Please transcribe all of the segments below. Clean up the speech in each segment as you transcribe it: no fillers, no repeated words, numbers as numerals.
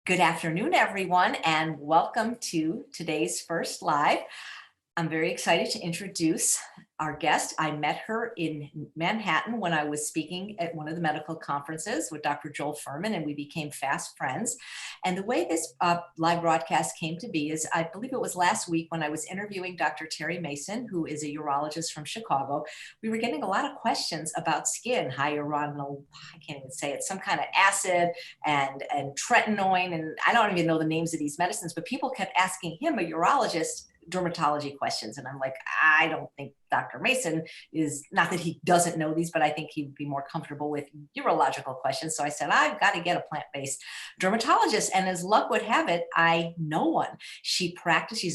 Good afternoon, everyone, and welcome to today's first live. I'm very excited to introduce our guest. I met her in Manhattan when I was speaking at one of the medical conferences with Dr. Joel Furman, and we became fast friends. And the way this live broadcast came to be is, I believe it was last week when I was interviewing Dr. Terry Mason, who is a urologist from Chicago. We were getting a lot of questions about skin, hyaluronal, I can't even say it, some kind of acid and Trenton Owen, and I don't even know the names of these medicines, but people kept asking him, a urologist, dermatology questions. And I'm like, I don't think Dr. Mason is, not that he doesn't know these, but I think he would be more comfortable with urological questions. So I said, I've got to get a plant-based dermatologist. And as luck would have it, I know one. She's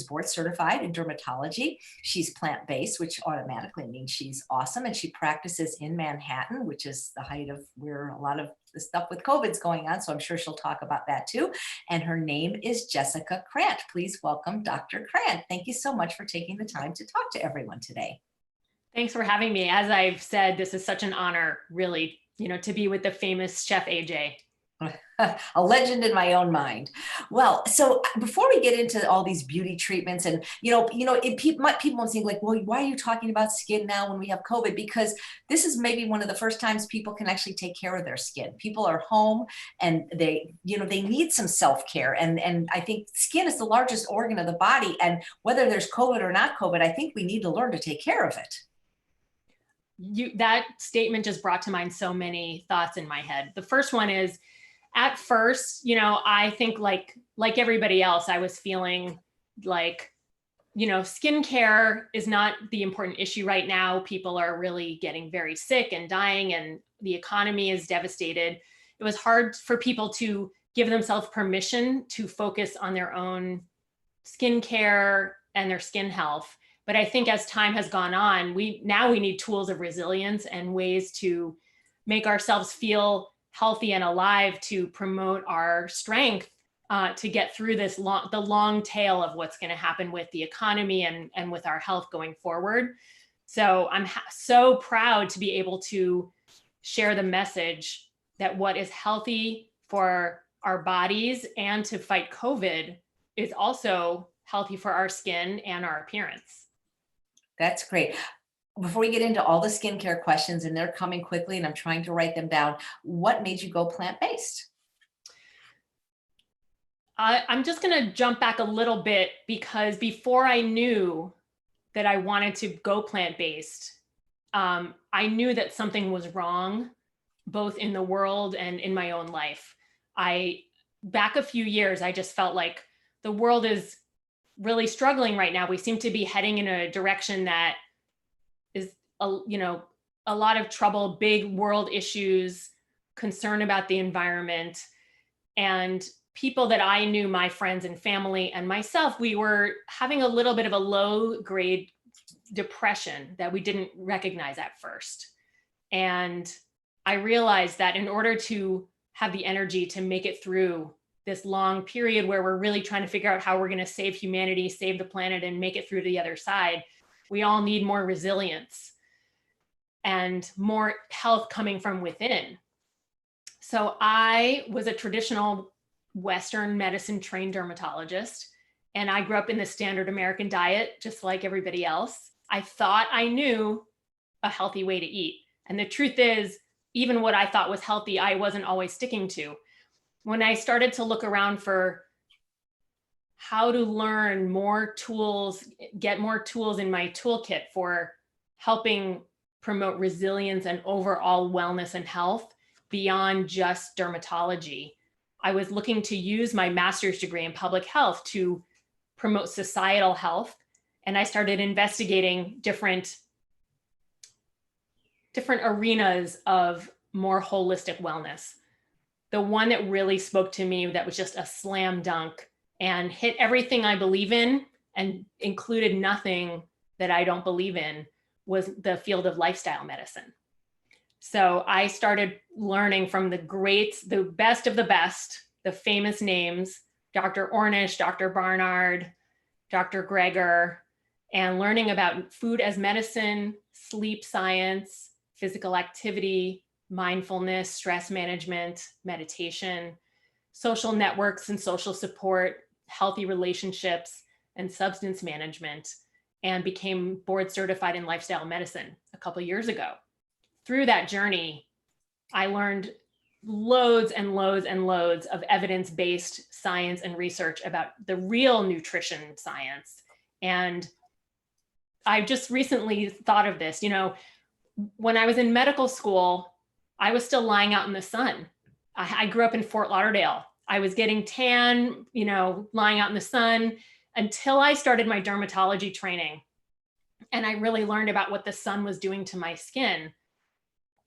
board certified in dermatology. She's plant-based, which automatically means she's awesome. And she practices in Manhattan, which is the height of where a lot of the stuff with COVID's going on. So I'm sure she'll talk about that too. And her name is Jessica Krant. Please welcome Dr. Krant. Thank you so much for taking the time to talk to everyone today. Thanks for having me. As I've said, this is such an honor, really, to be with the famous Chef AJ. A legend in my own mind. Well, so before we get into all these beauty treatments and, people won't think like, well, why are you talking about skin now when we have COVID? Because this is maybe one of the first times people can actually take care of their skin. People are home and they need some self-care. And I think skin is the largest organ of the body. And whether there's COVID or not COVID, I think we need to learn to take care of it. That statement just brought to mind so many thoughts in my head. The first one is, at first, I think like everybody else, I was feeling like, skincare is not the important issue right now. People are really getting very sick and dying, and the economy is devastated. It was hard for people to give themselves permission to focus on their own skincare and their skin health. But I think as time has gone on, we need tools of resilience and ways to make ourselves feel healthy and alive, to promote our strength, to get through the long tail of what's going to happen with the economy and with our health going forward. So I'm so proud to be able to share the message that what is healthy for our bodies and to fight COVID is also healthy for our skin and our appearance. That's great. Before we get into all the skincare questions, and they're coming quickly and I'm trying to write them down, what made you go plant-based? I'm just going to jump back a little bit, because before I knew that I wanted to go plant-based, I knew that something was wrong, both in the world and in my own life. Back a few years, I just felt like the world is really struggling right now. We seem to be heading in a direction that is, a lot of trouble, big world issues, concern about the environment. And people that I knew, my friends and family and myself, we were having a little bit of a low grade depression that we didn't recognize at first. And I realized that in order to have the energy to make it through this long period where we're really trying to figure out how we're going to save humanity, save the planet, and make it through to the other side, we all need more resilience and more health coming from within. So I was a traditional Western medicine trained dermatologist, and I grew up in the standard American diet, just like everybody else. I thought I knew a healthy way to eat. And the truth is, even what I thought was healthy, I wasn't always sticking to. When I started to look around for how to learn more tools, get more tools in my toolkit for helping promote resilience and overall wellness and health beyond just dermatology, I was looking to use my master's degree in public health to promote societal health. And I started investigating different arenas of more holistic wellness. The one that really spoke to me, that was just a slam dunk and hit everything I believe in and included nothing that I don't believe in, was the field of lifestyle medicine. So I started learning from the greats, the best of the best, the famous names, Dr. Ornish, Dr. Barnard, Dr. Greger, and learning about food as medicine, sleep science, physical activity, mindfulness, stress management, meditation. social networks and social support, healthy relationships, and substance management, and became board certified in lifestyle medicine a couple of years ago. Through that journey, I learned loads and loads and loads of evidence-based science and research about the real nutrition science. And I just recently thought of this, when I was in medical school, I was still lying out in the sun. I grew up in Fort Lauderdale. I was getting tan, lying out in the sun until I started my dermatology training. And I really learned about what the sun was doing to my skin.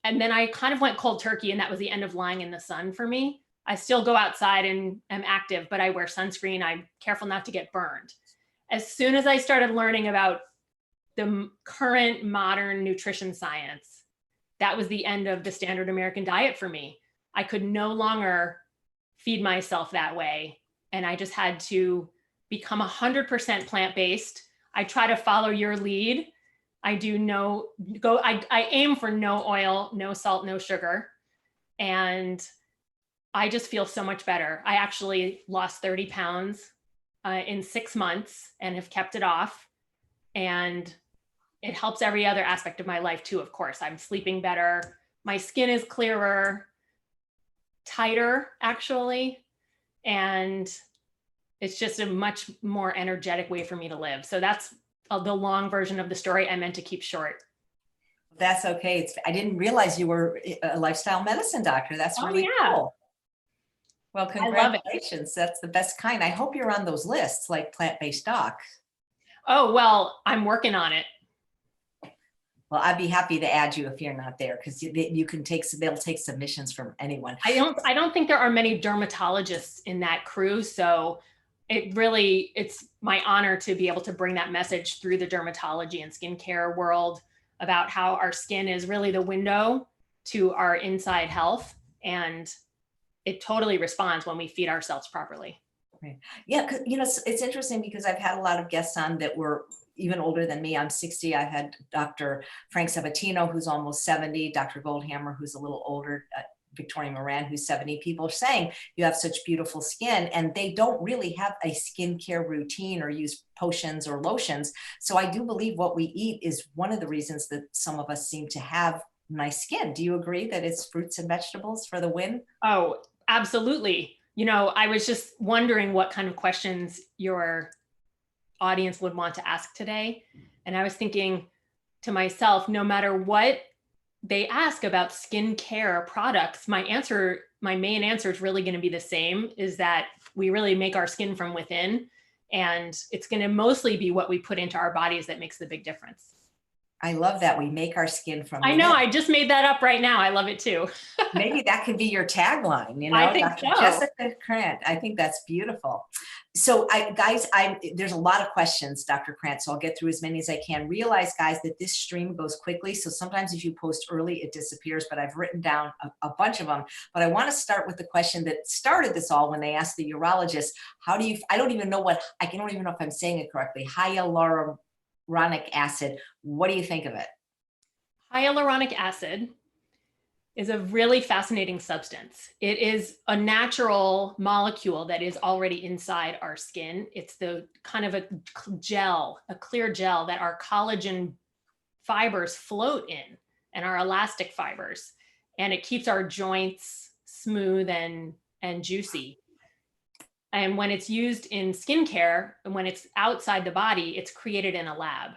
And then I kind of went cold turkey, and that was the end of lying in the sun for me. I still go outside and am active, but I wear sunscreen. I'm careful not to get burned. As soon as I started learning about the current modern nutrition science, that was the end of the standard American diet for me. I could no longer feed myself that way. And I just had to become 100% plant-based. I try to follow your lead. I aim for no oil, no salt, no sugar. And I just feel so much better. I actually lost 30 pounds in 6 months and have kept it off. And it helps every other aspect of my life too, of course. I'm sleeping better. My skin is clearer, tighter actually. And it's just a much more energetic way for me to live. So that's the long version of the story I meant to keep short. That's okay. I didn't realize you were a lifestyle medicine doctor. That's really cool. Well, congratulations. That's the best kind. I hope you're on those lists like plant-based doc. Oh, well, I'm working on it. Well, I'd be happy to add you if you're not there, because they'll take submissions from anyone. I don't think there are many dermatologists in that crew. So it's my honor to be able to bring that message through the dermatology and skincare world about how our skin is really the window to our inside health. And it totally responds when we feed ourselves properly. Right. Yeah, it's interesting because I've had a lot of guests on that were even older than me. I'm 60. I had Dr. Frank Sabatino, who's almost 70, Dr. Goldhammer, who's a little older, Victoria Moran, who's 70. People are saying you have such beautiful skin, and they don't really have a skincare routine or use potions or lotions. So I do believe what we eat is one of the reasons that some of us seem to have nice skin. Do you agree that it's fruits and vegetables for the win? Oh, absolutely. I was just wondering what kind of questions your audience would want to ask today. And I was thinking to myself, no matter what they ask about skincare products, my main answer is really going to be the same, is that we really make our skin from within. And it's going to mostly be what we put into our bodies that makes the big difference. I love that. We make our skin from within. I know. I just made that up right now. I love it too. Maybe that could be your tagline, I think Dr. so. Jessica Krant. I think that's beautiful. So guys, there's a lot of questions, Dr. Krant, so I'll get through as many as I can. Realize, guys, that this stream goes quickly. So sometimes if you post early, it disappears, but I've written down a bunch of them. But I want to start with the question that started this all when they asked the urologist, I don't even know if I'm saying it correctly, hyaluronic acid. What do you think of it? Hyaluronic acid is a really fascinating substance. It is a natural molecule that is already inside our skin. It's the kind of a clear gel that our collagen fibers float in, and our elastic fibers. And it keeps our joints smooth and juicy. And when it's used in skincare, and when it's outside the body, it's created in a lab.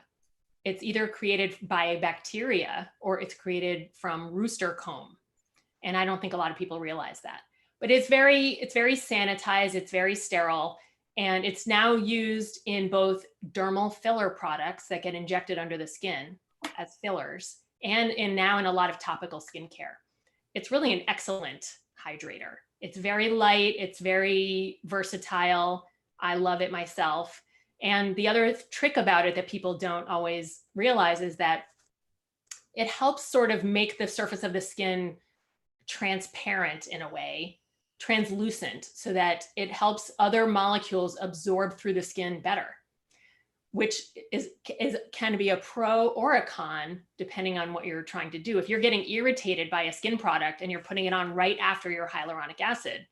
It's either created by bacteria or it's created from rooster comb. And I don't think a lot of people realize that. But it's very sanitized, it's very sterile, and it's now used in both dermal filler products that get injected under the skin as fillers, and now in a lot of topical skincare. It's really an excellent hydrator. It's very light, it's very versatile. I love it myself. And the other trick about it that people don't always realize is that it helps sort of make the surface of the skin transparent in a way, translucent, so that it helps other molecules absorb through the skin better, which can be a pro or a con depending on what you're trying to do. If you're getting irritated by a skin product and you're putting it on right after your hyaluronic acid,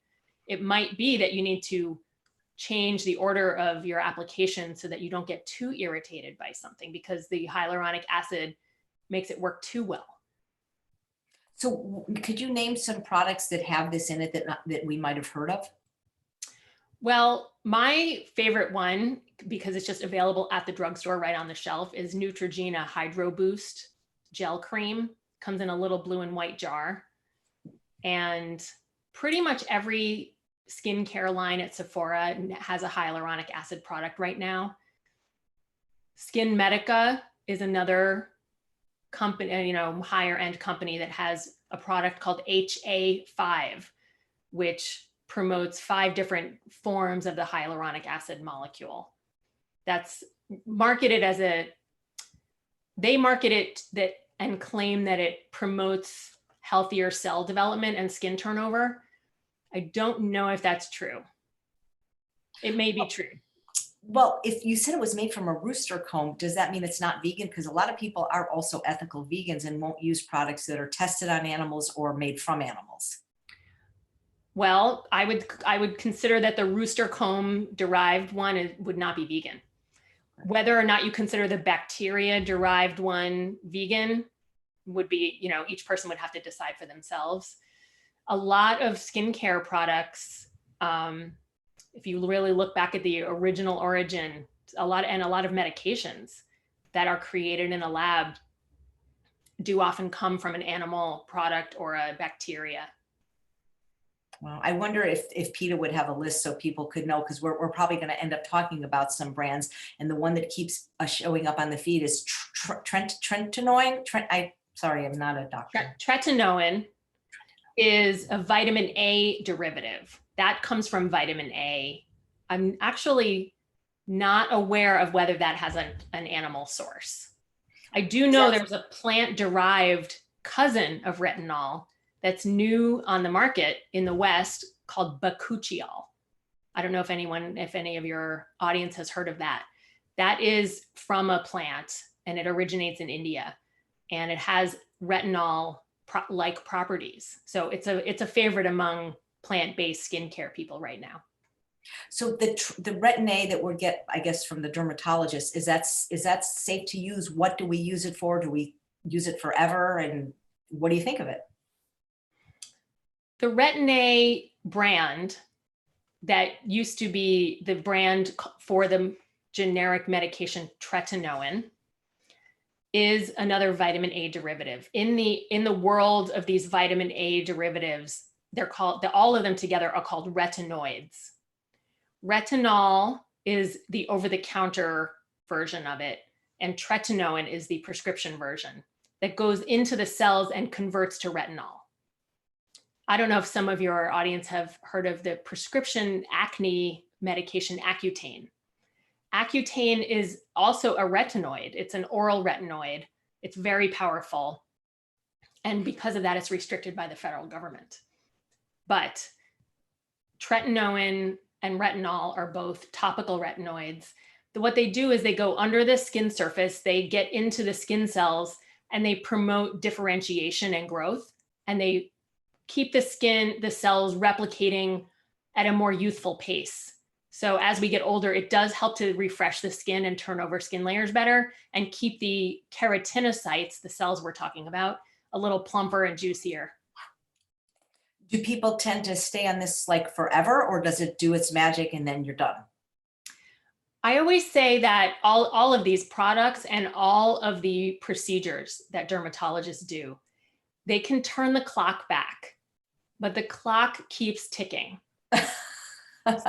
it might be that you need to change the order of your application so that you don't get too irritated by something, because the hyaluronic acid makes it work too well. So could you name some products that have this in it that we might have heard of? Well, my favorite one, because it's just available at the drugstore right on the shelf, is Neutrogena Hydro Boost Gel Cream. Comes in a little blue and white jar. And pretty much every skincare line at Sephora has a hyaluronic acid product right now. Skin Medica is another company, higher end company that has a product called HA5, which promotes 5 different forms of the hyaluronic acid molecule. That's marketed as they market it that and claim that it promotes healthier cell development and skin turnover. I don't know if that's true. It may be true. Well, if you said it was made from a rooster comb, does that mean it's not vegan? Because a lot of people are also ethical vegans and won't use products that are tested on animals or made from animals. Well, I would consider that the rooster comb derived one would not be vegan. Whether or not you consider the bacteria derived one vegan would be, each person would have to decide for themselves. A lot of skincare products, if you really look back at the original origin, a lot of medications that are created in a lab do often come from an animal product or a bacteria. Well, I wonder if PETA would have a list so people could know, because we're probably going to end up talking about some brands, and the one that keeps showing up on the feed is Trenton Owen. Sorry, I'm not a doctor. Trenton Owen is a vitamin A derivative. That comes from vitamin A. I'm actually not aware of whether that has an animal source. I do know there's a plant-derived cousin of retinol that's new on the market in the West called bakuchiol. I don't know if any of your audience has heard of that. That is from a plant, and it originates in India, and it has retinol-like properties. So it's a favorite among plant-based skincare people right now. So the Retin A that we get, I guess, from the dermatologist, is that safe to use? What do we use it for? Do we use it forever? And what do you think of it? The Retin A brand that used to be the brand for the generic medication tretinoin is another vitamin A derivative. In the world of these vitamin A derivatives, all of them together are called retinoids. Retinol is the over-the-counter version of it, and tretinoin is the prescription version that goes into the cells and converts to retinol. I don't know if some of your audience have heard of the prescription acne medication Accutane. Accutane is also a retinoid. It's an oral retinoid. It's very powerful. And because of that, it's restricted by the federal government. But tretinoin and retinol are both topical retinoids. What they do is they go under the skin surface, they get into the skin cells, and they promote differentiation and growth. And they keep the cells replicating at a more youthful pace. So as we get older, it does help to refresh the skin and turn over skin layers better and keep the keratinocytes, the cells we're talking about, a little plumper and juicier. Do people tend to stay on this like forever, or does it do its magic and then you're done? I always say that all of these products and all of the procedures that dermatologists do, they can turn the clock back, but the clock keeps ticking.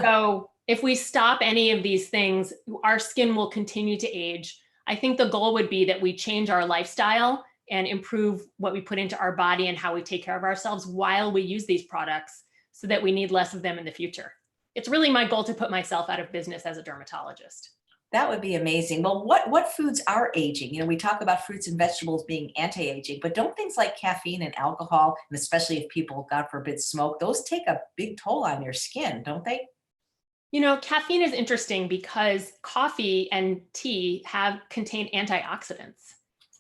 So if we stop any of these things, our skin will continue to age. I think the goal would be that we change our lifestyle and improve what we put into our body and how we take care of ourselves while we use these products so that we need less of them in the future. It's really my goal to put myself out of business as a dermatologist. That would be amazing. Well, what foods are aging? We talk about fruits and vegetables being anti-aging, but don't things like caffeine and alcohol, and especially if people, God forbid, smoke, those take a big toll on your skin, don't they? Caffeine is interesting because coffee and tea contain antioxidants.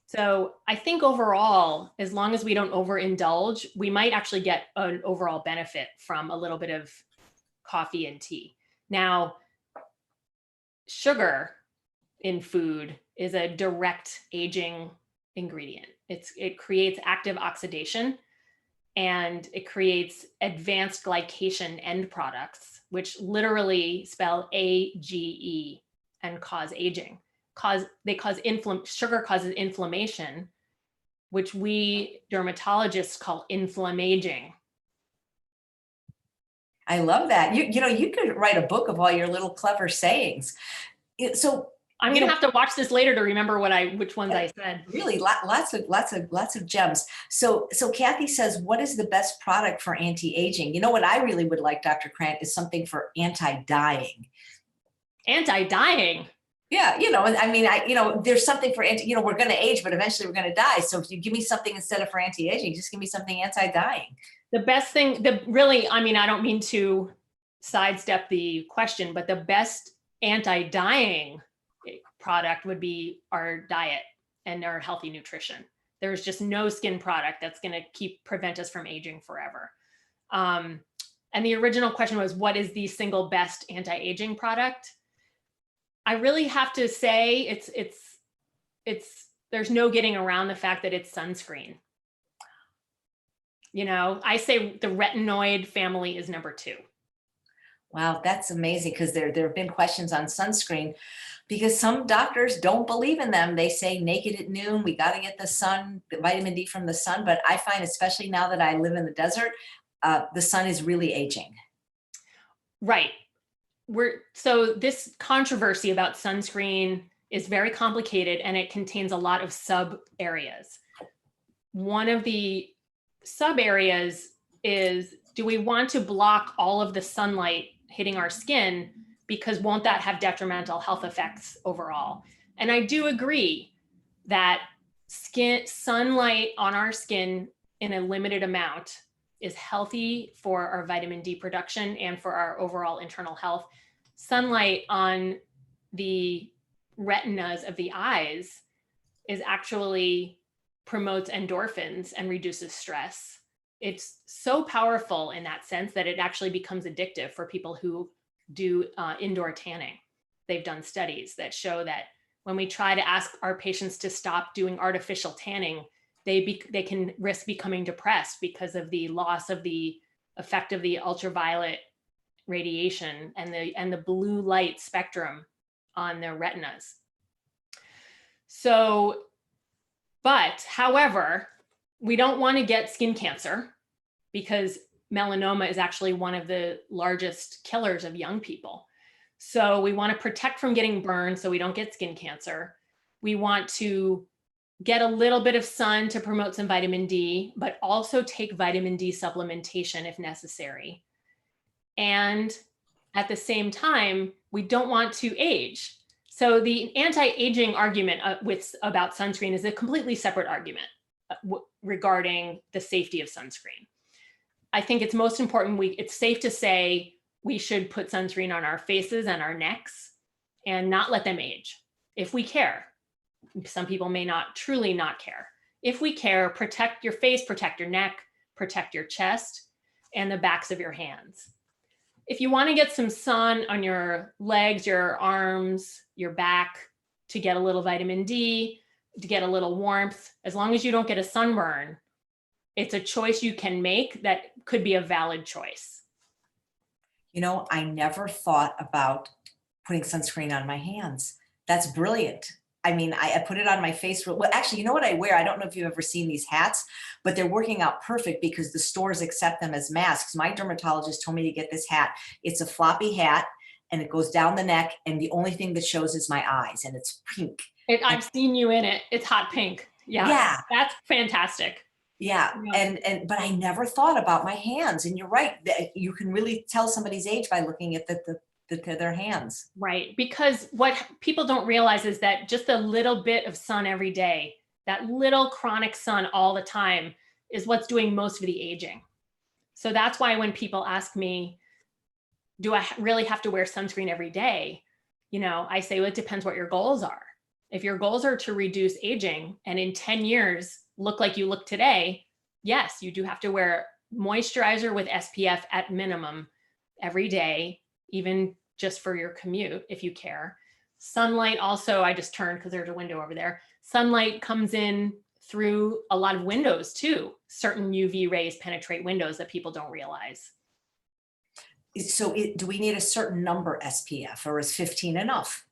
So I think overall, as long as we don't overindulge, we might actually get an overall benefit from a little bit of coffee and tea. Now, sugar in food is a direct aging ingredient. It creates active oxidation, and it creates advanced glycation end products, which literally spell AGE and cause aging. Sugar causes inflammation, which we dermatologists call inflammaging. I love that. You know, you could write a book of all your little clever sayings. So I'm going to have to watch this later to remember which ones I said. Really, lots of gems. So Kathy says, what is the best product for anti-aging? You know what I really would like, Dr. Krant, is something for anti-dying. Anti-dying? Yeah, you know, I mean, there's something for we're going to age, but eventually we're going to die. So if you give me something instead of for anti-aging, just give me something anti-dying. The best thing, I mean, I don't mean to sidestep the question, but the best anti-dying product would be our diet and our healthy nutrition. There's just no skin product that's going to prevent us from aging forever. And the original question was, what is the single best anti-aging product? I really have to say there's no getting around the fact that it's sunscreen. You know, I say the retinoid family is number 2. Wow, that's amazing, because there have been questions on sunscreen because some doctors don't believe in them. They say naked at noon, we got to get the sun, the vitamin D from the sun. But I find, especially now that I live in the desert, the sun is really aging. Right. So this controversy about sunscreen is very complicated, and it contains a lot of sub areas. One of the sub areas is, do we want to block all of the sunlight hitting our skin, because won't that have detrimental health effects overall? And I do agree that sunlight on our skin in a limited amount is healthy for our vitamin D production and for our overall internal health. Sunlight on the retinas of the eyes actually promotes endorphins and reduces stress. It's so powerful in that sense that it actually becomes addictive for people who do indoor tanning. They've done studies that show that when we try to ask our patients to stop doing artificial tanning, they can risk becoming depressed because of the loss of the effect of the ultraviolet radiation and the blue light spectrum on their retinas. So, but however, we don't want to get skin cancer, because melanoma is actually one of the largest killers of young people. So we want to protect from getting burned so we don't get skin cancer. We want to get a little bit of sun to promote some vitamin D, but also take vitamin D supplementation if necessary. And at the same time, we don't want to age. So the anti-aging argument about sunscreen is a completely separate argument regarding the safety of sunscreen. I think it's most important, it's safe to say we should put sunscreen on our faces and our necks and not let them age if we care. Some people may truly not care. If we care, protect your face, protect your neck, protect your chest and the backs of your hands. If you want to get some sun on your legs, your arms, your back to get a little vitamin D, to get a little warmth, as long as you don't get a sunburn, it's a choice you can make that could be a valid choice. You know, I never thought about putting sunscreen on my hands. That's brilliant. I mean, I put it on my face. Well, actually, you know what I wear? I don't know if you've ever seen these hats, but they're working out perfect because the stores accept them as masks. My dermatologist told me to get this hat. It's a floppy hat and it goes down the neck, and the only thing that shows is my eyes, and it's pink. I've seen you in it. It's hot pink. Yeah. That's fantastic. Yeah. But I never thought about my hands. And you're right. You can really tell somebody's age by looking at their hands. Right. Because what people don't realize is that just a little bit of sun every day, that little chronic sun all the time, is what's doing most of the aging. So that's why when people ask me, do I really have to wear sunscreen every day? You know, I say, well, it depends what your goals are. If your goals are to reduce aging and in 10 years look like you look today, yes, you do have to wear moisturizer with SPF at minimum every day, even just for your commute, if you care. Sunlight also, I just turned because there's a window over there. Sunlight comes in through a lot of windows too. Certain UV rays penetrate windows that people don't realize. So do we need a certain number SPF, or is 15 enough?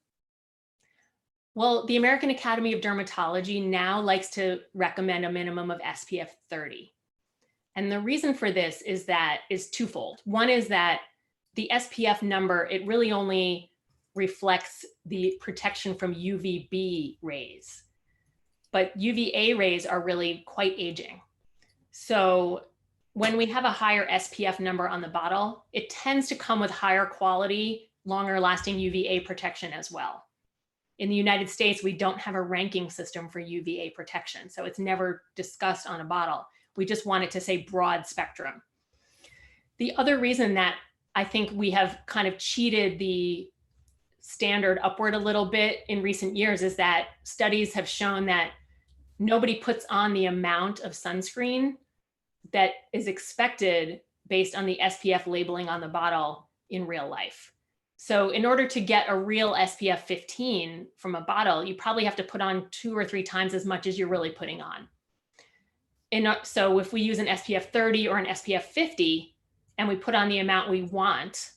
Well, the American Academy of Dermatology now likes to recommend a minimum of SPF 30. And the reason for this is twofold. One is that the SPF number, it really only reflects the protection from UVB rays. But UVA rays are really quite aging. So when we have a higher SPF number on the bottle, it tends to come with higher quality, longer lasting UVA protection as well. In the United States, we don't have a ranking system for UVA protection, so it's never discussed on a bottle. We just want it to say broad spectrum. The other reason that I think we have kind of cheated the standard upward a little bit in recent years is that studies have shown that nobody puts on the amount of sunscreen that is expected based on the SPF labeling on the bottle in real life. So in order to get a real SPF 15 from a bottle, you probably have to put on 2 or 3 times as much as you're really putting on. And so if we use an SPF 30 or an SPF 50 and we put on the amount we want,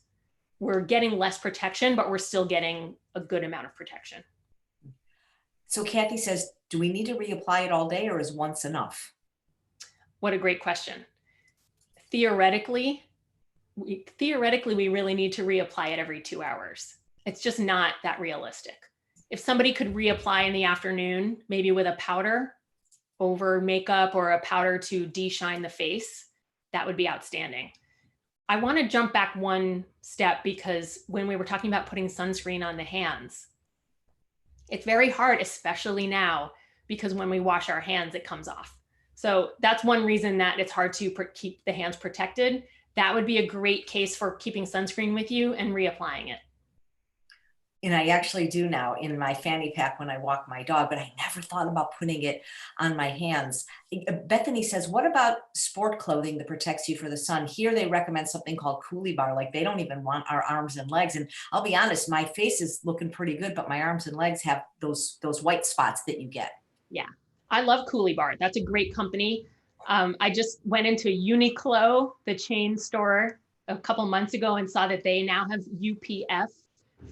we're getting less protection, but we're still getting a good amount of protection. So Kathy says, do we need to reapply it all day, or is once enough? What a great question. Theoretically, we really need to reapply it every 2 hours. It's just not that realistic. If somebody could reapply in the afternoon, maybe with a powder over makeup or a powder to de-shine the face, that would be outstanding. I want to jump back one step, because when we were talking about putting sunscreen on the hands, it's very hard, especially now, because when we wash our hands, it comes off. So that's one reason that it's hard to keep the hands protected. That would be a great case for keeping sunscreen with you and reapplying it. And I actually do now in my fanny pack when I walk my dog, but I never thought about putting it on my hands. Bethany says, what about sport clothing that protects you for the sun? Here they recommend something called Coolie Bar. Like, they don't even want our arms and legs. And I'll be honest, my face is looking pretty good, but my arms and legs have those white spots that you get. Yeah, I love Coolie Bar. That's a great company. I just went into Uniqlo, the chain store, a couple months ago and saw that they now have UPF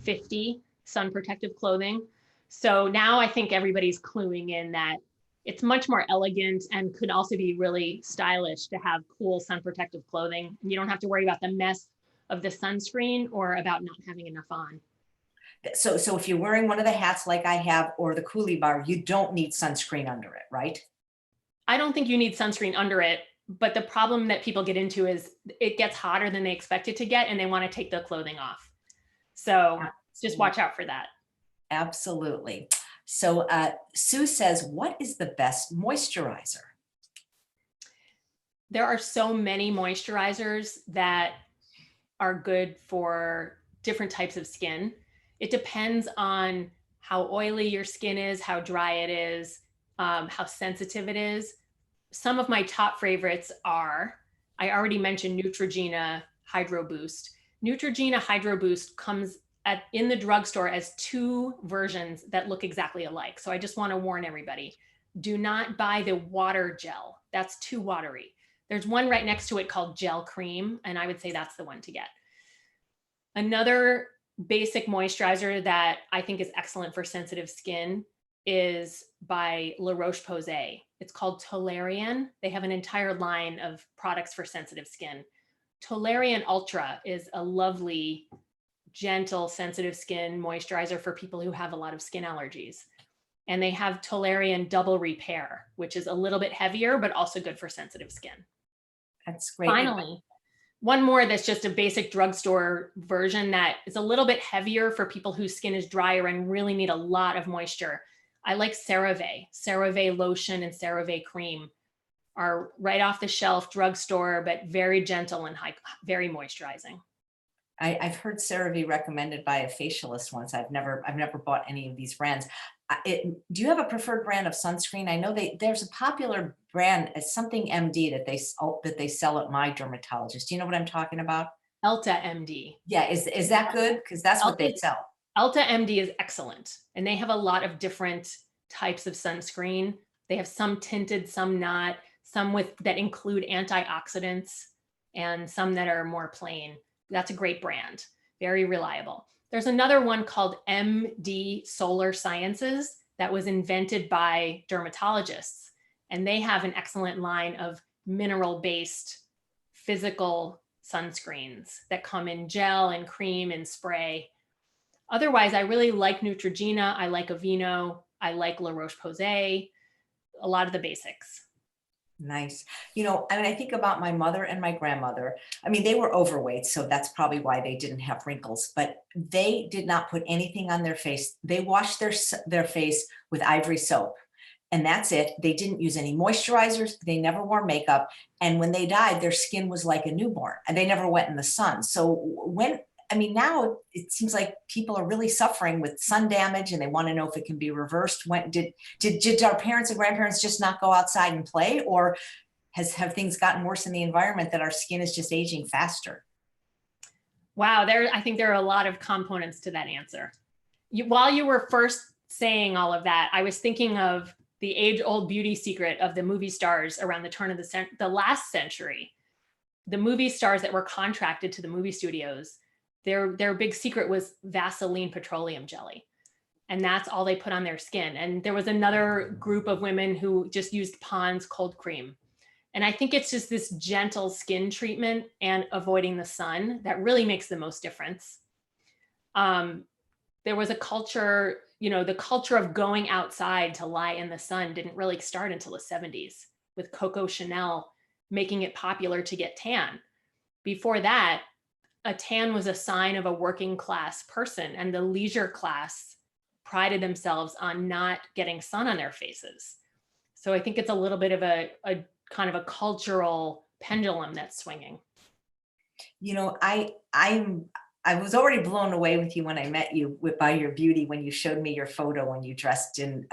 50 sun protective clothing. So now I think everybody's cluing in that it's much more elegant and could also be really stylish to have cool sun protective clothing. And you don't have to worry about the mess of the sunscreen or about not having enough on. So if you're wearing one of the hats like I have, or the Coolie Bar, you don't need sunscreen under it, right? I don't think you need sunscreen under it, but the problem that people get into is it gets hotter than they expect it to get, and they want to take the clothing off. So just watch out for that. Absolutely. So Sue says, what is the best moisturizer? There are so many moisturizers that are good for different types of skin. It depends on how oily your skin is, how dry it is, how sensitive it is. Some of my top favorites are, I already mentioned Neutrogena Hydro Boost. Neutrogena Hydro Boost comes in the drugstore as 2 versions that look exactly alike. So I just want to warn everybody, do not buy the water gel. That's too watery. There's one right next to it called Gel Cream, and I would say that's the one to get. Another basic moisturizer that I think is excellent for sensitive skin is by La Roche-Posay. It's called Toleriane. They have an entire line of products for sensitive skin. Toleriane Ultra is a lovely, gentle, sensitive skin moisturizer for people who have a lot of skin allergies. And they have Toleriane Double Repair, which is a little bit heavier, but also good for sensitive skin. That's great. Finally, one more that's just a basic drugstore version that is a little bit heavier for people whose skin is drier and really need a lot of moisture. I like Cerave. Cerave lotion and Cerave cream are right off the shelf drugstore, but very gentle and very moisturizing. I've heard CeraVe recommended by a facialist once. I've never bought any of these brands. Do you have a preferred brand of sunscreen? I know there's a popular brand, something MD, that they sell at my dermatologist. Do you know what I'm talking about? Elta MD. Yeah, is that good? Because that's what they Elta, sell. Elta MD is excellent. And they have a lot of different types of sunscreen. They have some tinted, some not, some with that include antioxidants, and some that are more plain. That's a great brand, very reliable. There's another one called MD Solar Sciences that was invented by dermatologists. And they have an excellent line of mineral-based physical sunscreens that come in gel and cream and spray. Otherwise, I really like Neutrogena. I like Aveeno. I like La Roche-Posay, a lot of the basics. Nice. You know, I mean, I think about my mother and my grandmother. I mean, they were overweight, so that's probably why they didn't have wrinkles, but they did not put anything on their face. They washed their face with ivory soap, and that's it. They didn't use any moisturizers. They never wore makeup. And when they died, their skin was like a newborn, and they never went in the sun. So I mean, now it seems like people are really suffering with sun damage, and they want to know if it can be reversed. When did our parents and grandparents just not go outside and play, or have things gotten worse in the environment that our skin is just aging faster? Wow, I think there are a lot of components to that answer. While you were first saying all of that, I was thinking of the age-old beauty secret of the movie stars around the turn of the last century. The movie stars that were contracted to the movie studios, their big secret was Vaseline petroleum jelly. And that's all they put on their skin. And there was another group of women who just used Pond's cold cream. And I think it's just this gentle skin treatment and avoiding the sun that really makes the most difference. There was a culture, the culture of going outside to lie in the sun didn't really start until the 70s with Coco Chanel making it popular to get tan. Before that, a tan was a sign of a working class person, and the leisure class prided themselves on not getting sun on their faces. So I think it's a little bit of a kind of a cultural pendulum that's swinging. You know, I was already blown away with you when I met you by your beauty, when you showed me your photo when you dressed in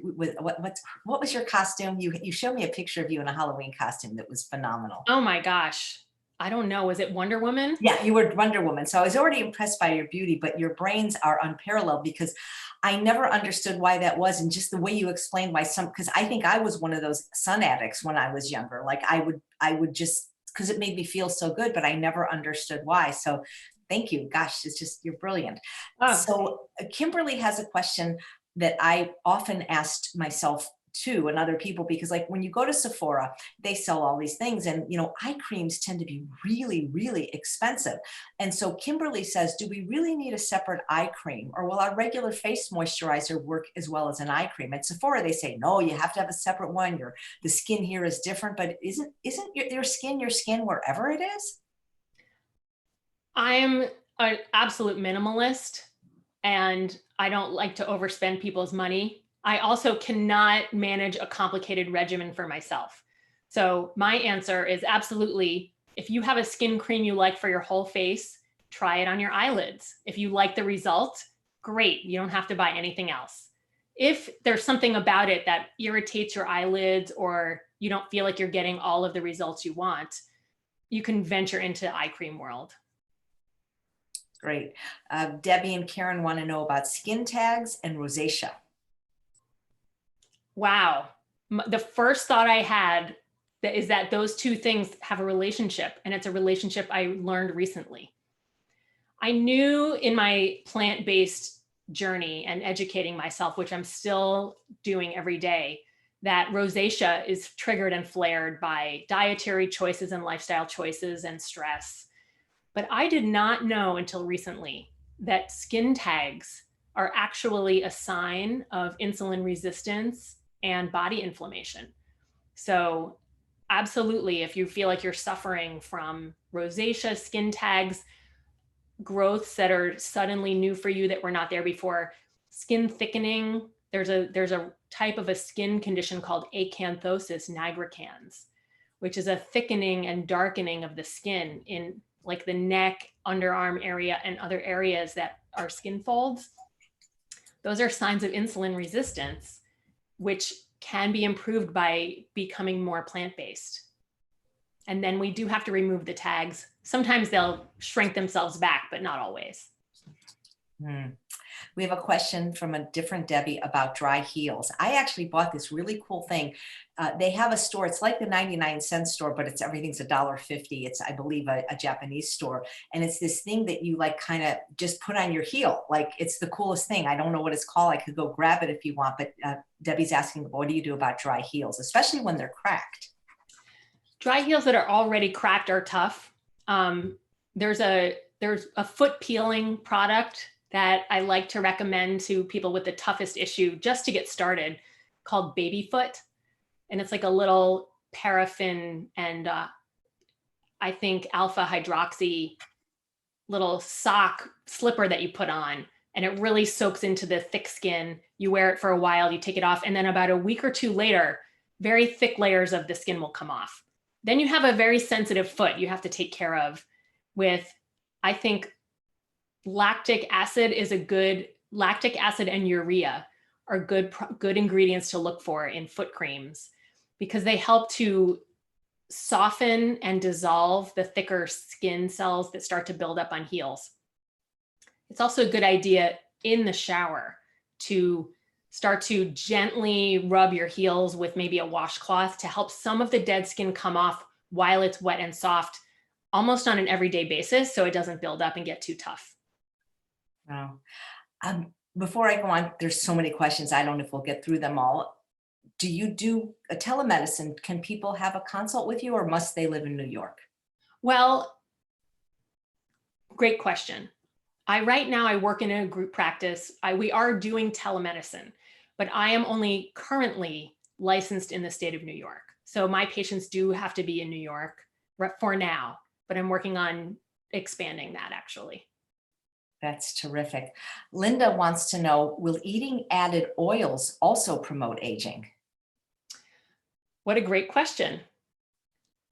with what was your costume? You showed me a picture of you in a Halloween costume that was phenomenal. Oh my gosh. I don't know. Was it Wonder Woman? Yeah, you were Wonder Woman. So I was already impressed by your beauty, but your brains are unparalleled, because I never understood why that was. And just the way you explained why because I think I was one of those sun addicts when I was younger. Like I would just, because it made me feel so good, but I never understood why. So thank you. Gosh, it's just, you're brilliant. Oh, So Kimberly has a question that I often asked myself too, and other people, because like when you go to Sephora, they sell all these things, and eye creams tend to be really, really expensive. And so Kimberly says, do we really need a separate eye cream, or will our regular face moisturizer work as well as an eye cream? At Sephora, they say, no, you have to have a separate one. The skin here is different, but isn't your skin wherever it is? I'm an absolute minimalist, and I don't like to overspend people's money. I also cannot manage a complicated regimen for myself. So my answer is absolutely, if you have a skin cream you like for your whole face, try it on your eyelids. If you like the result, great. You don't have to buy anything else. If there's something about it that irritates your eyelids, or you don't feel like you're getting all of the results you want, you can venture into eye cream world. Great. Debbie and Karen want to know about skin tags and rosacea. Wow. The first thought I had is that those two things have a relationship, and it's a relationship I learned recently. I knew in my plant-based journey and educating myself, which I'm still doing every day, that rosacea is triggered and flared by dietary choices and lifestyle choices and stress. But I did not know until recently that skin tags are actually a sign of insulin resistance and body inflammation. So absolutely, if you feel like you're suffering from rosacea, skin tags, growths that are suddenly new for you that were not there before, skin thickening, there's a type of a skin condition called acanthosis nigricans, which is a thickening and darkening of the skin in like the neck, underarm area, and other areas that are skin folds. Those are signs of insulin resistance, which can be improved by becoming more plant-based. And then we do have to remove the tags. Sometimes they'll shrink themselves back, but not always. Hmm. We have a question from a different Debbie about dry heels. I actually bought this really cool thing. They have a store. It's like the 99-cent store, but it's everything's $1.50. It's, I believe, a Japanese store. And it's this thing that you like kind of just put on your heel. Like, it's the coolest thing. I don't know what it's called. I could go grab it if you want. But Debbie's asking, what do you do about dry heels, especially when they're cracked? Dry heels that are already cracked are tough. There's a foot peeling product that I like to recommend to people with the toughest issue just to get started, called Baby Foot. And it's like a little paraffin and I think alpha hydroxy little sock slipper that you put on, and it really soaks into the thick skin. You wear it for a while, you take it off, and then about a week or two later, very thick layers of the skin will come off. Then you have a very sensitive foot you have to take care of with, I think, lactic acid and urea are good ingredients to look for in foot creams, because they help to soften and dissolve the thicker skin cells that start to build up on heels. It's also a good idea in the shower to start to gently rub your heels with maybe a washcloth to help some of the dead skin come off while it's wet and soft, almost on an everyday basis, so it doesn't build up and get too tough. Wow. Before I go on, there's so many questions. I don't know if we'll get through them all. Do you do a telemedicine? Can people have a consult with you, or must they live in New York? Well, great question. Right now I work in a group practice. We are doing telemedicine, but I am only currently licensed in the state of New York. So my patients do have to be in New York for now, but I'm working on expanding that actually. That's terrific. Linda wants to know, will eating added oils also promote aging? What a great question.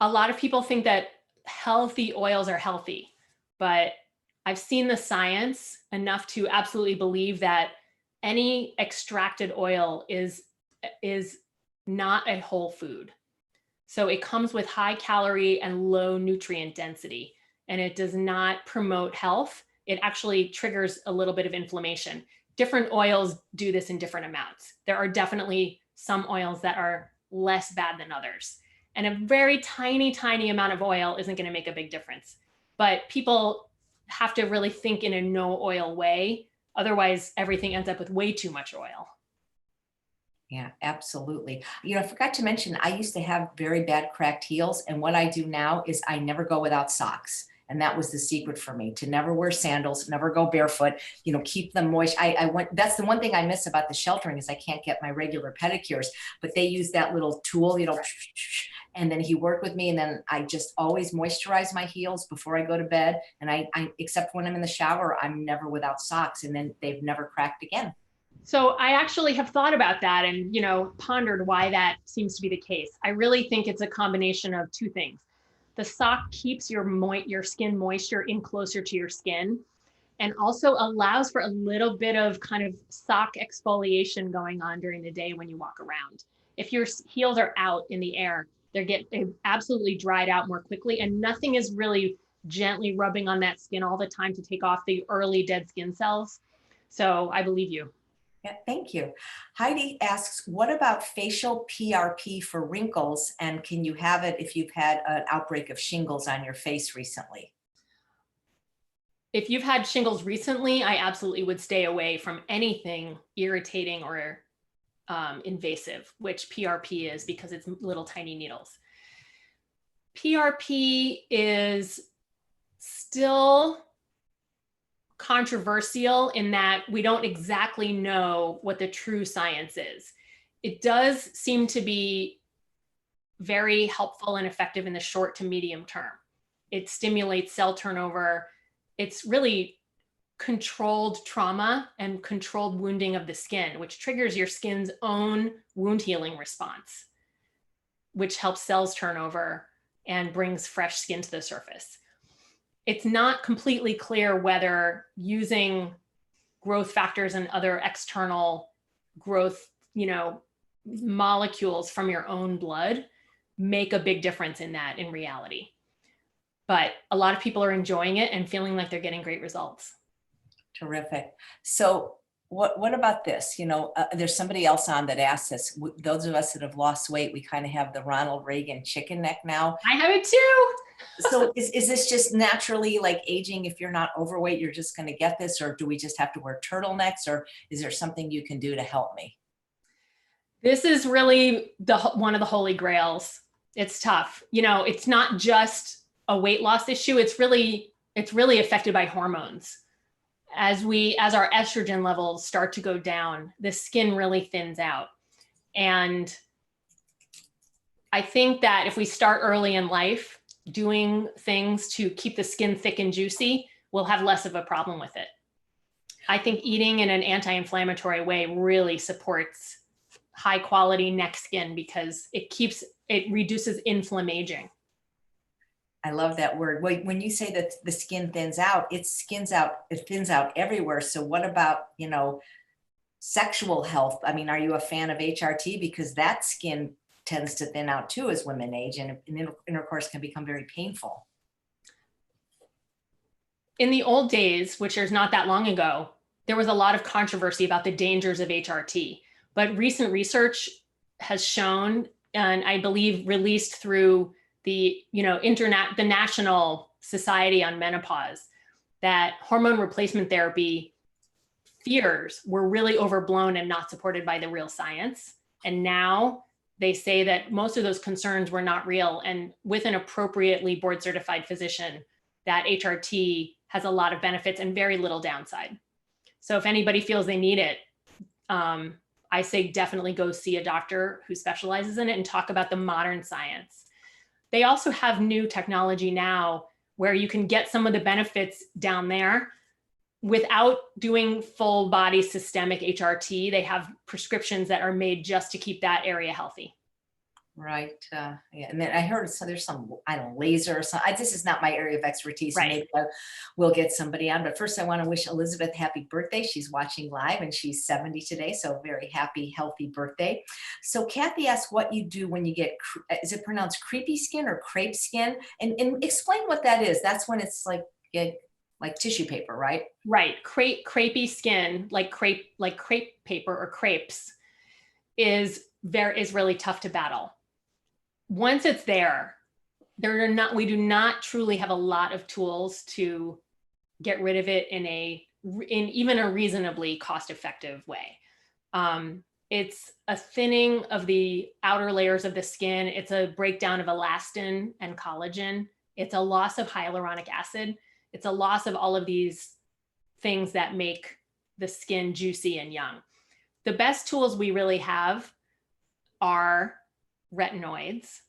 A lot of people think that healthy oils are healthy, but I've seen the science enough to absolutely believe that any extracted oil is not a whole food. So it comes with high calorie and low nutrient density, and it does not promote health. It actually triggers a little bit of inflammation. Different oils do this in different amounts. There are definitely some oils that are less bad than others. And a very tiny, tiny amount of oil isn't going to make a big difference. But people have to really think in a no oil way. Otherwise, everything ends up with way too much oil. Yeah, absolutely. You know, I forgot to mention, I used to have very bad cracked heels. And what I do now is I never go without socks. And that was the secret for me, to never wear sandals, never go barefoot, you know, keep them moist. That's the one thing I miss about the sheltering is I can't get my regular pedicures, but they use that little tool, you know, and then he worked with me, and then I just always moisturize my heels before I go to bed. And I except when I'm in the shower, I'm never without socks, and then they've never cracked again. So I actually have thought about that and, pondered why that seems to be the case. I really think it's a combination of two things. The sock keeps your skin moisture in closer to your skin, and also allows for a little bit of kind of sock exfoliation going on during the day when you walk around. If your heels are out in the air, they absolutely dried out more quickly, and nothing is really gently rubbing on that skin all the time to take off the early dead skin cells. So I believe you. Yeah, thank you. Heidi asks, what about facial PRP for wrinkles? And can you have it if you've had an outbreak of shingles on your face recently? If you've had shingles recently, I absolutely would stay away from anything irritating or invasive, which PRP is, because it's little tiny needles. PRP is still controversial in that we don't exactly know what the true science is. It does seem to be very helpful and effective in the short to medium term. It stimulates cell turnover. It's really controlled trauma and controlled wounding of the skin, which triggers your skin's own wound healing response, which helps cells turn over and brings fresh skin to the surface. It's not completely clear whether using growth factors and other external growth, molecules from your own blood make a big difference in that in reality. But a lot of people are enjoying it and feeling like they're getting great results. Terrific. So what about this? You know, there's somebody else on that asked us, those of us that have lost weight, we kind of have the Ronald Reagan chicken neck now. I have it too. So is this just naturally like aging? If you're not overweight, you're just going to get this, or do we just have to wear turtlenecks, or is there something you can do to help me? This is really one of the holy grails. It's tough. You know, it's not just a weight loss issue. It's really affected by hormones. As our estrogen levels start to go down, the skin really thins out. And I think that if we start early in life doing things to keep the skin thick and juicy, we'll have less of a problem with it. I think eating in an anti-inflammatory way really supports high quality neck skin because it reduces inflammaging. I love that word. When you say that the skin thins out, it thins out everywhere. So what about, you know, sexual health? I mean, are you a fan of HRT? Because that skin tends to thin out too as women age, and intercourse can become very painful. In the old days, which is not that long ago, there was a lot of controversy about the dangers of HRT. But recent research has shown, and I believe released through the National Society on Menopause, that hormone replacement therapy fears were really overblown and not supported by the real science. And now they say that most of those concerns were not real. And with an appropriately board certified physician, that HRT has a lot of benefits and very little downside. So if anybody feels they need it, I say definitely go see a doctor who specializes in it and talk about the modern science. They also have new technology now where you can get some of the benefits down there without doing full body systemic HRT. They have prescriptions that are made just to keep that area healthy. Right. Yeah. And then I heard there's some, I don't know, laser or something. This is not my area of expertise. Right. So maybe we'll get somebody on. But first, I want to wish Elizabeth happy birthday. She's watching live and she's 70 today. So very happy, healthy birthday. So Kathy asked what you do when you get, is it pronounced creepy skin or crepe skin? And explain what that is. That's when it's like tissue paper, right? Right. Crepey skin, like crepe paper or crepes, is really tough to battle. Once it's there, we do not truly have a lot of tools to get rid of it in even a reasonably cost-effective way. It's a thinning of the outer layers of the skin. It's a breakdown of elastin and collagen. It's a loss of hyaluronic acid. It's a loss of all of these things that make the skin juicy and young. The best tools we really have are retinoids,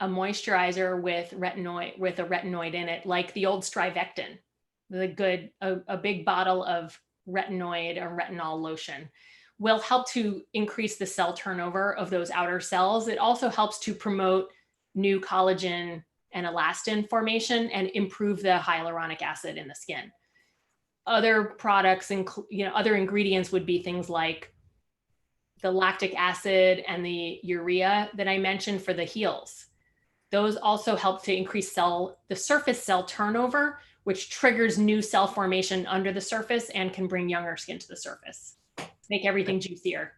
a moisturizer with a retinoid in it, like the old Strivectin, a big bottle of retinoid or retinol lotion will help to increase the cell turnover of those outer cells. It also helps to promote new collagen and elastin formation and improve the hyaluronic acid in the skin. Other products, other ingredients would be things like the lactic acid and the urea that I mentioned for the heels. Those also help to increase the surface cell turnover, which triggers new cell formation under the surface and can bring younger skin to the surface, make everything juicier.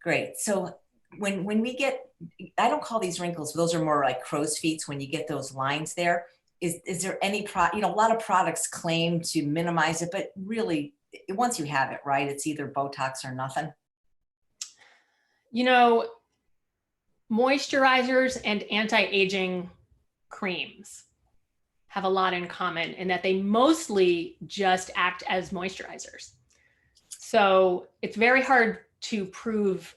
Great. So when we get, I don't call these wrinkles, those are more like crow's feet when you get those lines there. Is there any a lot of products claim to minimize it, but really once you have it, right, it's either Botox or nothing. Moisturizers and anti-aging creams have a lot in common in that they mostly just act as moisturizers. So it's very hard to prove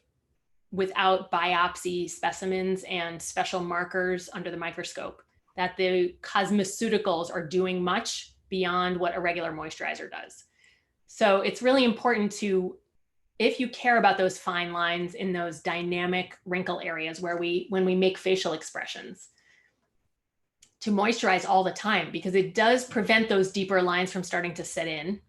without biopsy specimens and special markers under the microscope that the cosmeceuticals are doing much beyond what a regular moisturizer does. So it's really important to, if you care about those fine lines in those dynamic wrinkle areas when we make facial expressions, to moisturize all the time, because it does prevent those deeper lines from starting to set in.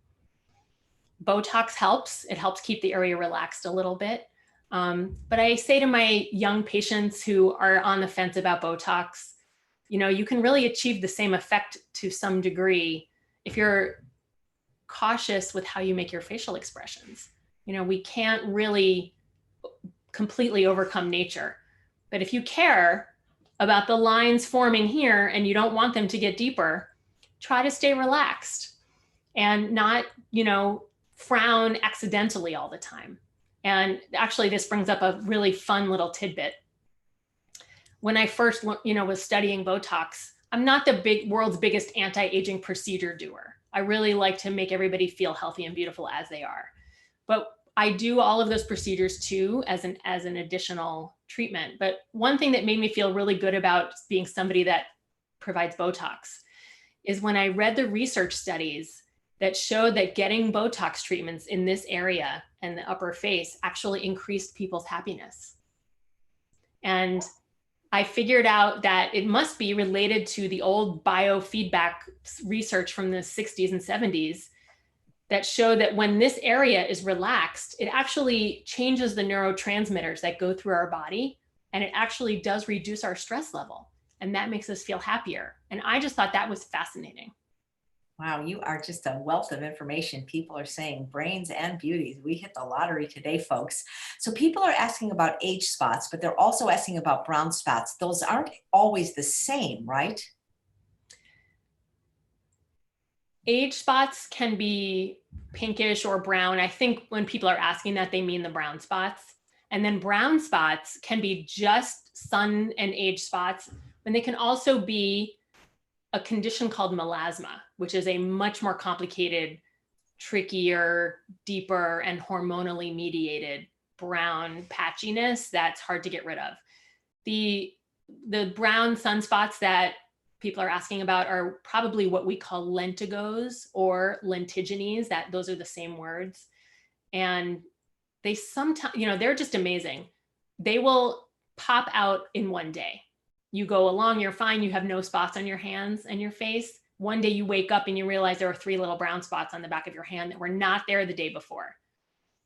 Botox helps. It helps keep the area relaxed a little bit. But I say to my young patients who are on the fence about Botox, you can really achieve the same effect to some degree if you're cautious with how you make your facial expressions. We can't really completely overcome nature, but if you care about the lines forming here and you don't want them to get deeper, try to stay relaxed and not, frown accidentally all the time. And actually, this brings up a really fun little tidbit. When I first, was studying Botox, I'm not the world's biggest anti-aging procedure doer. I really like to make everybody feel healthy and beautiful as they are. But I do all of those procedures too as an additional treatment. But one thing that made me feel really good about being somebody that provides Botox is when I read the research studies that showed that getting Botox treatments in this area and the upper face actually increased people's happiness. And I figured out that it must be related to the old biofeedback research from the 60s and 70s that show that when this area is relaxed, it actually changes the neurotransmitters that go through our body, and it actually does reduce our stress level, and that makes us feel happier. And I just thought that was fascinating. Wow, you are just a wealth of information. People are saying brains and beauties. We hit the lottery today, folks. So people are asking about age spots, but they're also asking about brown spots. Those aren't always the same, right? Age spots can be pinkish or brown. I think when people are asking that, they mean the brown spots. And then brown spots can be just sun and age spots, and they can also be a condition called melasma, which is a much more complicated, trickier, deeper, and hormonally mediated brown patchiness that's hard to get rid of. The brown sunspots that people are asking about are probably what we call lentigos or lentiginous. Those are the same words. And they sometimes, they're just amazing. They will pop out in one day. You go along, you're fine, you have no spots on your hands and your face. One day you wake up and you realize there are 3 little brown spots on the back of your hand that were not there the day before.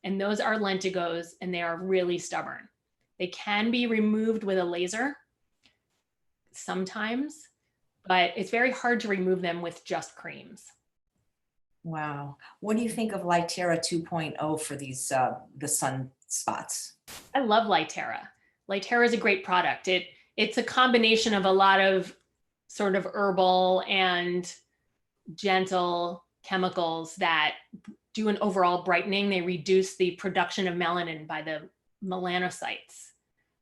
And those are lentigos, and they are really stubborn. They can be removed with a laser sometimes, but it's very hard to remove them with just creams. Wow. What do you think of Lytera 2.0 for these, the sun spots? I love Lytera. Lytera is a great product. It's a combination of a lot of sort of herbal and gentle chemicals that do an overall brightening. They reduce the production of melanin by the melanocytes,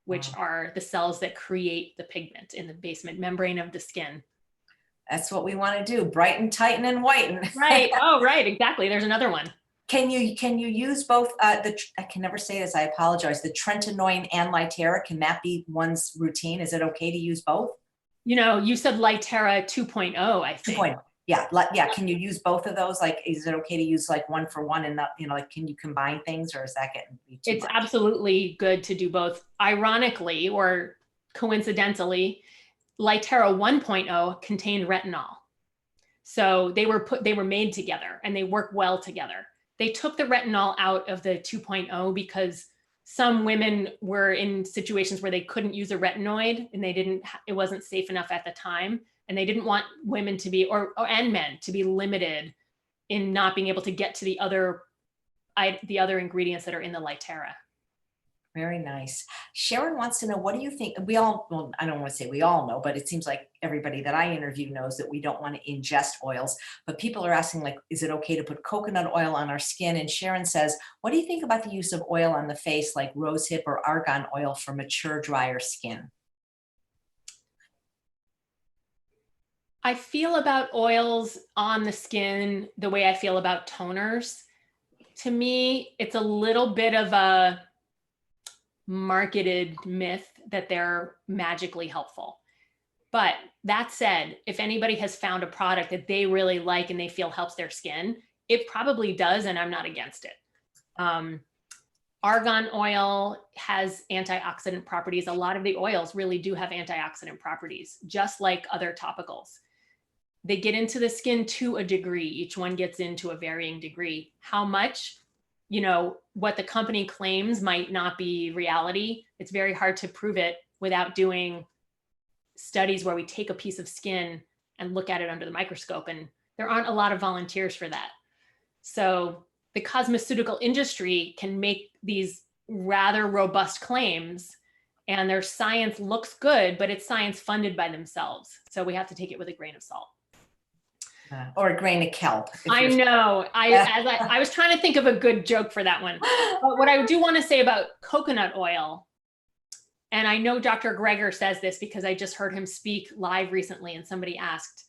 which are the cells that create the pigment in the basement membrane of the skin. That's what we want to do. Brighten, tighten, and whiten. Right. Oh, right. Exactly. There's another one. Can you use both? I can never say this. I apologize. The Trenton Owen and Lytera, can that be one's routine? Is it okay to use both? You said Lytera 2.0, I think. 2.0. Yeah. Yeah. Can you use both of those? Like, is it okay to use like one for one and not, like, can you combine things, or is that getting too much? Absolutely good to do both. Ironically, or coincidentally, Lytera 1.0 contained retinol. So they were made together and they work well together. They took the retinol out of the 2.0 because some women were in situations where they couldn't use a retinoid and it wasn't safe enough at the time. And they didn't want women to be, and men to be limited in not being able to get to the other ingredients that are in the Lytera. Very nice. Sharon wants to know, what do you think? Well, I don't want to say we all know, but it seems like everybody that I interview knows that we don't want to ingest oils. But people are asking, like, is it okay to put coconut oil on our skin? And Sharon says, what do you think about the use of oil on the face, like rosehip or argan oil for mature, drier skin? I feel about oils on the skin the way I feel about toners. To me, it's a little bit of a marketed myth that they're magically helpful. But that said, if anybody has found a product that they really like and they feel helps their skin, it probably does, and I'm not against it. Argan oil has antioxidant properties. A lot of the oils really do have antioxidant properties, just like other topicals. They get into the skin to a degree. Each one gets into a varying degree. How much? you know, what the company claims might not be reality. It's very hard to prove it without doing studies where we take a piece of skin and look at it under the microscope. And there aren't a lot of volunteers for that. So the cosmeceutical industry can make these rather robust claims, and their science looks good, but it's science funded by themselves. So we have to take it with a grain of salt. Or a grain of kelp. I know. I was trying to think of a good joke for that one. But what I do want to say about coconut oil, and I know Dr. Greger says this because I just heard him speak live recently and somebody asked,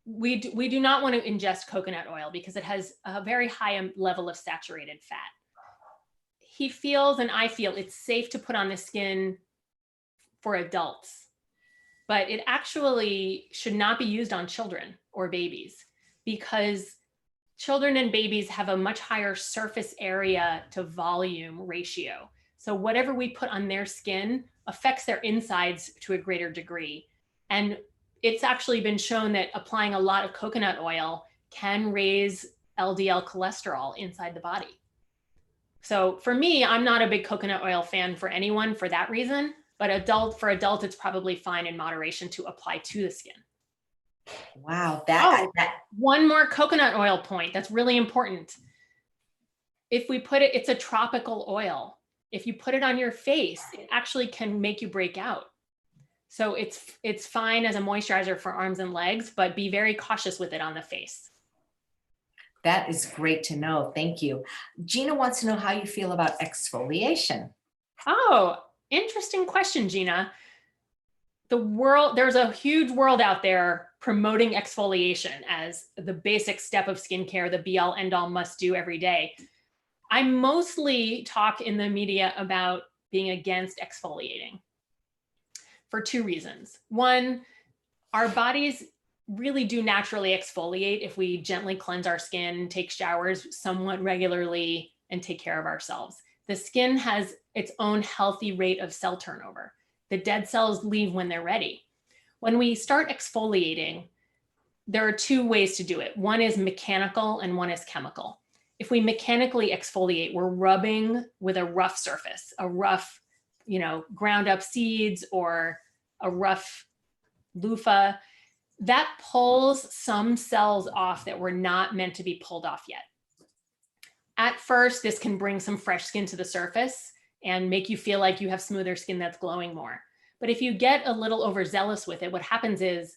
we do not want to ingest coconut oil because it has a very high level of saturated fat. He feels, and I feel, it's safe to put on the skin for adults, but it actually should not be used on children or babies because children and babies have a much higher surface area to volume ratio. So whatever we put on their skin affects their insides to a greater degree. And it's actually been shown that applying a lot of coconut oil can raise LDL cholesterol inside the body. So for me, I'm not a big coconut oil fan for anyone for that reason, but for adults, it's probably fine in moderation to apply to the skin. Wow. One more coconut oil point that's really important. If we put it, it's a tropical oil. If you put it on your face, it actually can make you break out. So it's fine as a moisturizer for arms and legs, but be very cautious with it on the face. That is great to know. Thank you. Gina wants to know how you feel about exfoliation. Oh, interesting question, Gina. There's a huge world out there promoting exfoliation as the basic step of skincare, the be all end all must do every day. I mostly talk in the media about being against exfoliating for two reasons. One, our bodies really do naturally exfoliate if we gently cleanse our skin, take showers somewhat regularly, and take care of ourselves. The skin has its own healthy rate of cell turnover. The dead cells leave when they're ready. When we start exfoliating, there are two ways to do it. One is mechanical and one is chemical. If we mechanically exfoliate, we're rubbing with a rough surface, a rough, ground up seeds or a rough loofah. That pulls some cells off that were not meant to be pulled off yet. At first, this can bring some fresh skin to the surface and make you feel like you have smoother skin that's glowing more. But if you get a little overzealous with it, what happens is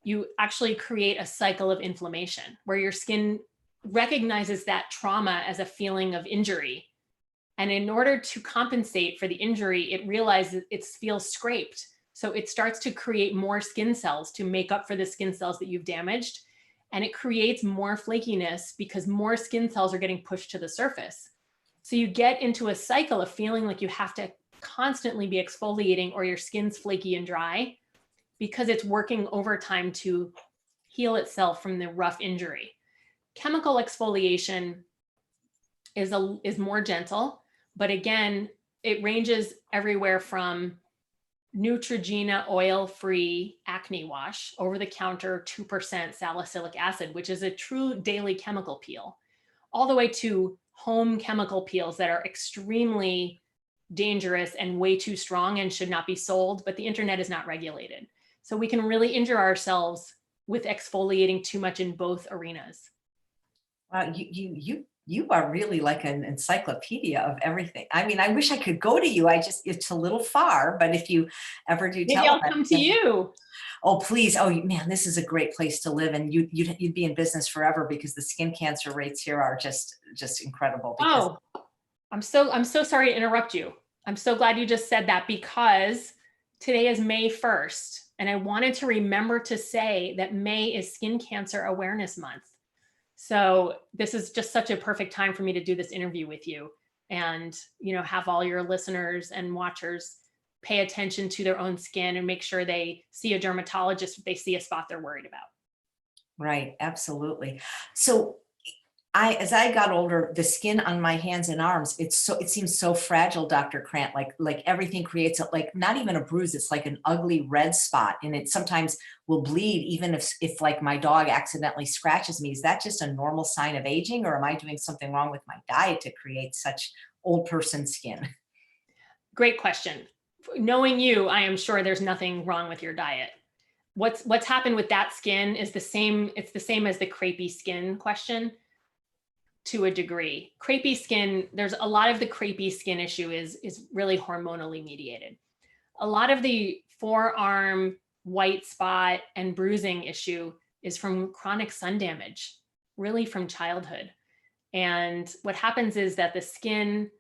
you actually create a cycle of inflammation where your skin recognizes that trauma as a feeling of injury. And in order to compensate for the injury, it realizes it feels scraped. So it starts to create more skin cells to make up for the skin cells that you've damaged. And it creates more flakiness because more skin cells are getting pushed to the surface. So you get into a cycle of feeling like you have to constantly be exfoliating or your skin's flaky and dry because it's working overtime to heal itself from the rough injury. Chemical exfoliation is more gentle, but again, it ranges everywhere from Neutrogena oil-free acne wash, over-the-counter 2% salicylic acid, which is a true daily chemical peel, all the way to home chemical peels that are extremely dangerous and way too strong and should not be sold, but the internet is not regulated. So we can really injure ourselves with exfoliating too much in both arenas. Wow, you are really like an encyclopedia of everything. I mean, I wish I could go to you. It's a little far, but if you ever do maybe I'll come to you. Oh, please. Oh man, this is a great place to live. And you'd be in business forever because the skin cancer rates here are just incredible. Oh, I'm so sorry to interrupt you. I'm so glad you just said that because today is May 1st. And I wanted to remember to say that May is Skin Cancer Awareness Month. So this is just such a perfect time for me to do this interview with you and, have all your listeners and watchers pay attention to their own skin and make sure they see a dermatologist if they see a spot they're worried about. Right. Absolutely. So as I got older, the skin on my hands and arms, it seems so fragile, Dr. Krant, like everything creates like not even a bruise. It's like an ugly red spot, and it sometimes will bleed even if like my dog accidentally scratches me. Is that just a normal sign of aging, or am I doing something wrong with my diet to create such old person skin? Great question. Knowing you, I am sure there's nothing wrong with your diet. What's happened with that skin is the same. It's the same as the crepey skin question to a degree. Crepey skin, there's a lot of the crepey skin issue is really hormonally mediated. A lot of the forearm white spot and bruising issue is from chronic sun damage, really from childhood. And what happens is that the skin,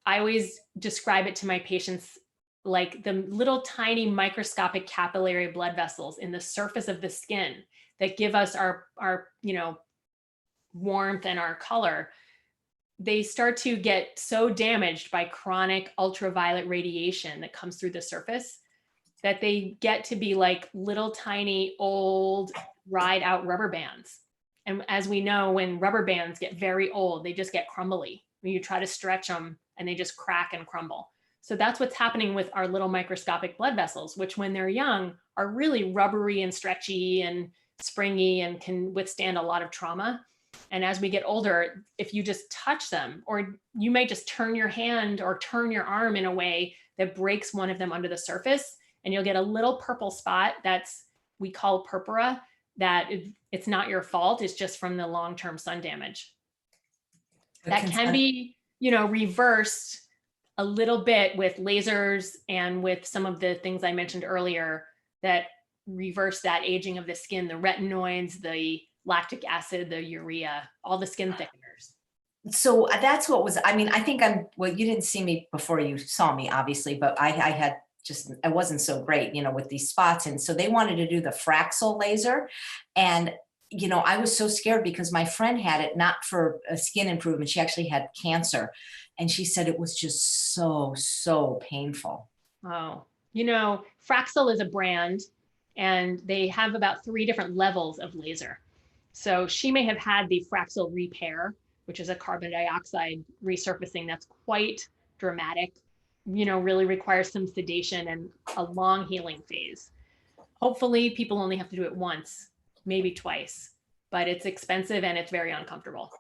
I always describe it to my patients like the little tiny microscopic capillary blood vessels in the surface of the skin that give us our warmth and our color. They start to get so damaged by chronic ultraviolet radiation that comes through the surface that they get to be like little tiny old dried out rubber bands. And as we know, when rubber bands get very old, they just get crumbly. When you try to stretch them and they just crack and crumble. So that's what's happening with our little microscopic blood vessels, which when they're young are really rubbery and stretchy and springy and can withstand a lot of trauma. And as we get older, if you just touch them, or you may just turn your hand or turn your arm in a way that breaks one of them under the surface, and you'll get a little purple spot we call purpura, that it's not your fault. It's just from the long-term sun damage. That can be, reversed a little bit with lasers and with some of the things I mentioned earlier that reverse that aging of the skin, the retinoids, the lactic acid, the urea, all the skin thickeners. So that's I think well, you didn't see me before you saw me, obviously, but I wasn't so great, with these spots. And so they wanted to do the Fraxel laser. And, I was so scared because my friend had it, not for a skin improvement. She actually had cancer. And she said it was just so painful. Oh, Fraxel is a brand, and they have about 3 different levels of laser. So she may have had the Fraxel Repair, which is a carbon dioxide resurfacing that's quite dramatic, really requires some sedation and a long healing phase. Hopefully people only have to do it once, maybe twice, but it's expensive and it's very uncomfortable.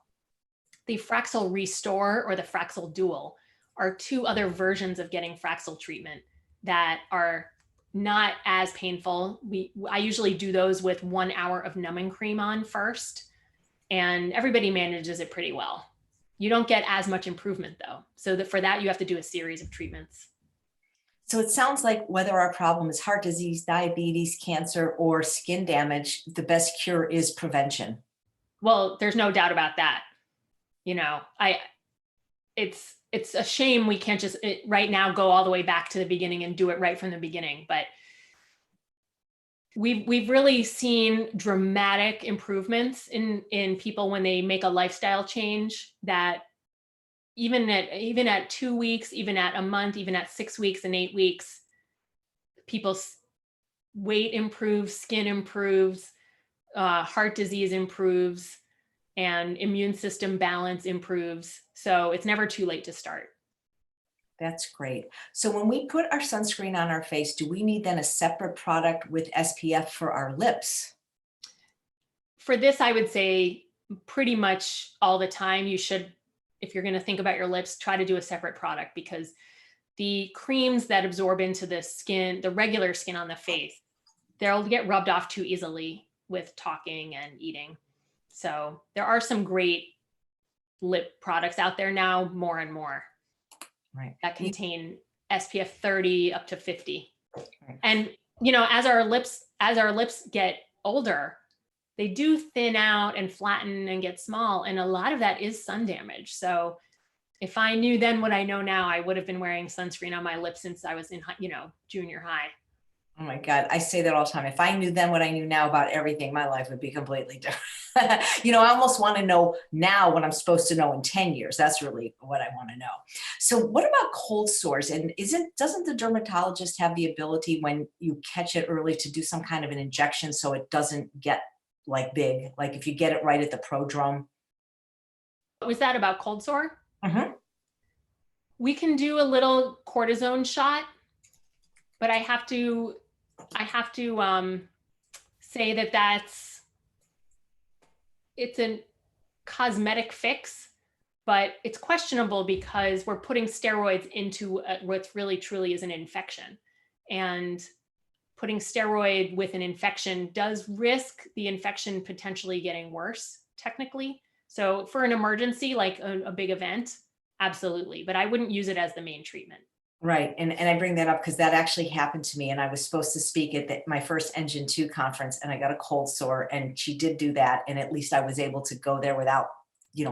The Fraxel Restore or the Fraxel Dual are 2 other versions of getting Fraxel treatment that are not as painful. I usually do those with 1 hour of numbing cream on first, and everybody manages it pretty well. You don't get as much improvement though. So for that, you have to do a series of treatments. So it sounds like whether our problem is heart disease, diabetes, cancer, or skin damage, the best cure is prevention. Well, there's no doubt about that. It's a shame we can't just right now go all the way back to the beginning and do it right from the beginning. But we've really seen dramatic improvements in people when they make a lifestyle change, that even at 2 weeks, even at a month, even at 6 weeks and 8 weeks, people's weight improves, skin improves, heart disease improves, and immune system balance improves. So it's never too late to start. That's great. So when we put our sunscreen on our face, do we need then a separate product with SPF for our lips? For this, I would say pretty much all the time you should, if you're going to think about your lips, try to do a separate product, because the creams that absorb into the skin, the regular skin on the face, they'll get rubbed off too easily with talking and eating. So there are some great lip products out there now, more and more, right, that contain SPF 30 up to 50. Right. And as our lips get older, they do thin out and flatten and get small, and a lot of that is sun damage. So if I knew then what I know now, I would have been wearing sunscreen on my lips since I was in junior high. Oh my God, I say that all the time. If I knew then what I knew now about everything, my life would be completely different. I almost want to know now what I'm supposed to know in 10 years. That's really what I want to know. So what about cold sores? And doesn't the dermatologist have the ability, when you catch it early, to do some kind of an injection so it doesn't get like big, like if you get it right at the prodrome? Was that about cold sore? Mm-hmm. We can do a little cortisone shot, but I have to say that it's a cosmetic fix, but it's questionable because we're putting steroids into what really truly is an infection. And putting steroid with an infection does risk the infection potentially getting worse, technically. So for an emergency, like a big event, absolutely. But I wouldn't use it as the main treatment. Right. And I bring that up because that actually happened to me. And I was supposed to speak at my first Engine 2 conference, and I got a cold sore, and she did do that. And at least I was able to go there without,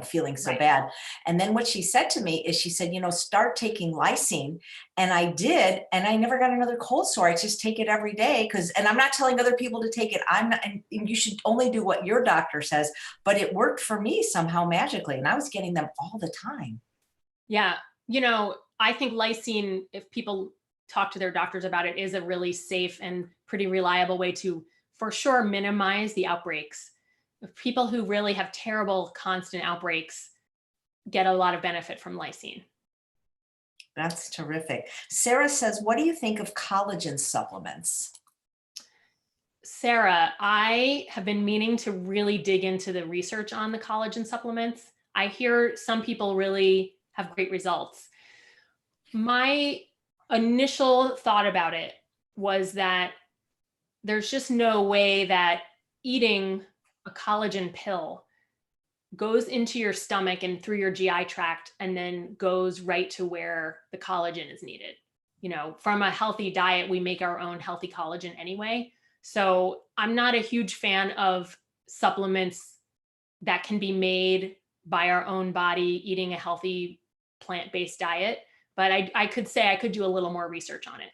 feeling so Right. bad. And then what she said to me is she said, start taking lysine. And I did, and I never got another cold sore. I just take it every day and I'm not telling other people to take it. I'm not, and you should only do what your doctor says, but it worked for me somehow magically. And I was getting them all the time. Yeah. I think lysine, if people talk to their doctors about it, is a really safe and pretty reliable way to, for sure, minimize the outbreaks. People who really have terrible constant outbreaks get a lot of benefit from lysine. That's terrific. Sarah says, what do you think of collagen supplements? Sarah, I have been meaning to really dig into the research on the collagen supplements. I hear some people really have great results. My initial thought about it was that there's just no way that eating a collagen pill goes into your stomach and through your GI tract and then goes right to where the collagen is needed. From a healthy diet, we make our own healthy collagen anyway. So I'm not a huge fan of supplements that can be made by our own body eating a healthy plant-based diet. But I could say I could do a little more research on it.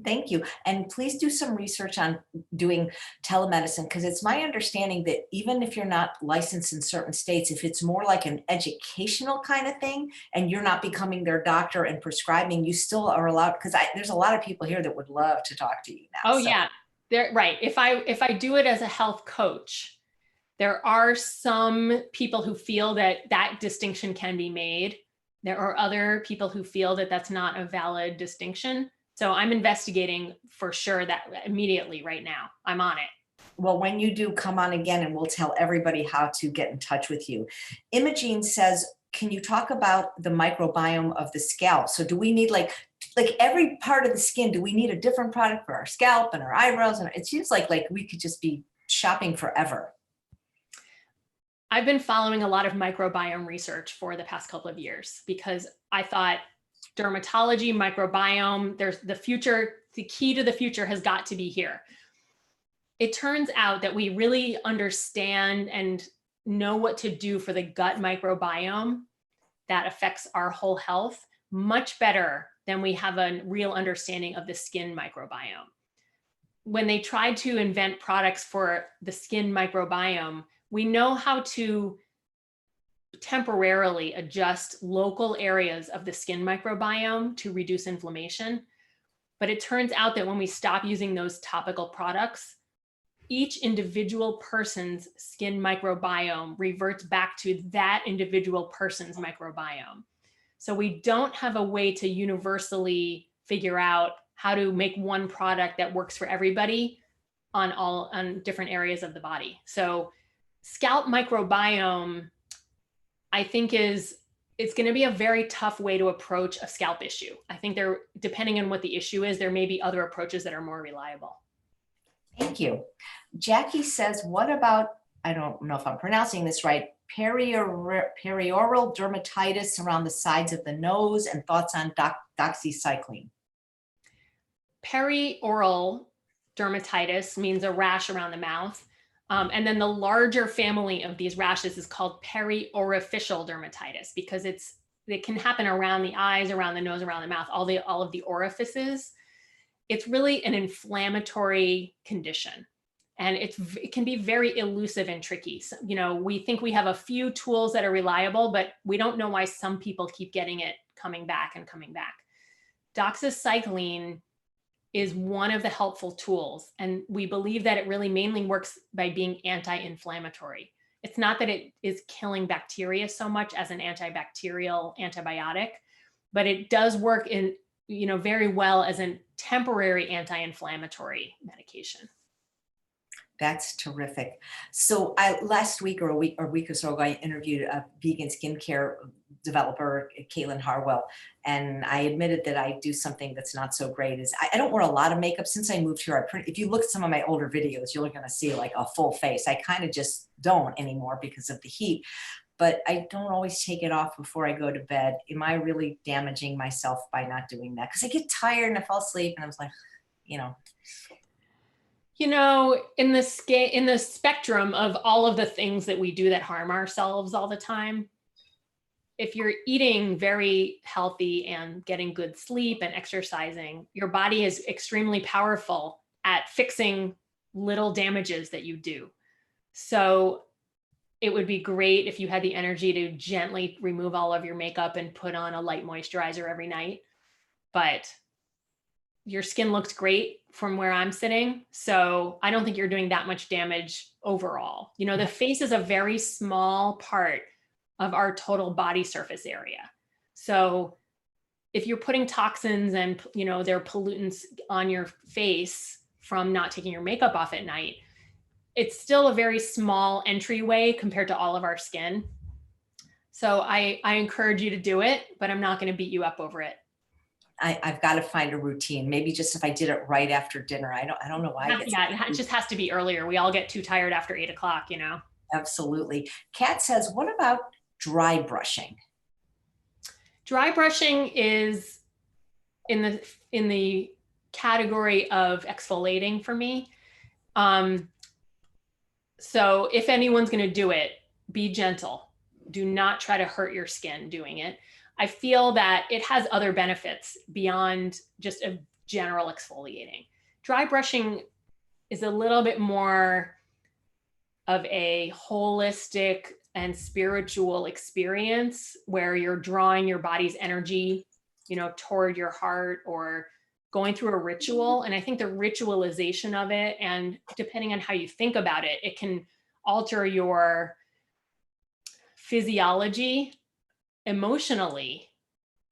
Thank you. And please do some research on doing telemedicine, because it's my understanding that even if you're not licensed in certain states, if it's more like an educational kind of thing and you're not becoming their doctor and prescribing, you still are allowed, because there's a lot of people here that would love to talk to you now. Oh, so. Yeah. Right. If I do it as a health coach, there are some people who feel that distinction can be made. There are other people who feel that that's not a valid distinction. So I'm investigating for sure that immediately right now. I'm on it. Well, when you do, come on again and we'll tell everybody how to get in touch with you. Imogene says, can you talk about the microbiome of the scalp? So do we need like every part of the skin, do we need a different product for our scalp and our eyebrows? And it seems like we could just be shopping forever. I've been following a lot of microbiome research for the past couple of years because I thought dermatology, microbiome, there's the future, the key to the future has got to be here. It turns out that we really understand and know what to do for the gut microbiome that affects our whole health much better than we have a real understanding of the skin microbiome. When they tried to invent products for the skin microbiome, we know how to temporarily adjust local areas of the skin microbiome to reduce inflammation. But it turns out that when we stop using those topical products, each individual person's skin microbiome reverts back to that individual person's microbiome. So we don't have a way to universally figure out how to make one product that works for everybody on different areas of the body. So scalp microbiome, I think it's going to be a very tough way to approach a scalp issue. I think depending on what the issue is, there may be other approaches that are more reliable. Thank you. Jackie says, what about, I don't know if I'm pronouncing this right, perioral dermatitis around the sides of the nose, and thoughts on doxycycline? Perioral dermatitis means a rash around the mouth. And then the larger family of these rashes is called periorificial dermatitis because it can happen around the eyes, around the nose, around the mouth, all of the orifices. It's really an inflammatory condition, and it can be very elusive and tricky. So, we think we have a few tools that are reliable, but we don't know why some people keep getting it coming back and coming back. Doxycycline is one of the helpful tools, and we believe that it really mainly works by being anti-inflammatory. It's not that it is killing bacteria so much as an antibacterial antibiotic, but it does work in, very well as a temporary anti-inflammatory medication. That's terrific. So last week or a week or so ago, I interviewed a vegan skincare developer, Caitlin Harwell, and I admitted that I do something that's not so great. Is I don't wear a lot of makeup since I moved here. If you look at some of my older videos, you're going to see like a full face. I kind of just don't anymore because of the heat. But I don't always take it off before I go to bed. Am I really damaging myself by not doing that? Because I get tired and I fall asleep, and I was like, In the spectrum of all of the things that we do that harm ourselves all the time, if you're eating very healthy and getting good sleep and exercising, your body is extremely powerful at fixing little damages that you do. So it would be great if you had the energy to gently remove all of your makeup and put on a light moisturizer every night. But your skin looks great from where I'm sitting. So I don't think you're doing that much damage overall. The face is a very small part of our total body surface area. So if you're putting toxins and, there are pollutants on your face from not taking your makeup off at night, it's still a very small entryway compared to all of our skin. So I encourage you to do it, but I'm not going to beat you up over it. I've got to find a routine. Maybe just if I did it right after dinner. I don't know why. It just has to be earlier. We all get too tired after 8 o'clock, Absolutely. Kat says, what about dry brushing? Dry brushing is in the category of exfoliating for me. So if anyone's going to do it, be gentle. Do not try to hurt your skin doing it. I feel that it has other benefits beyond just a general exfoliating. Dry brushing is a little bit more of a holistic and spiritual experience where you're drawing your body's energy, toward your heart or going through a ritual. And I think the ritualization of it, and depending on how you think about it, it can alter your physiology emotionally,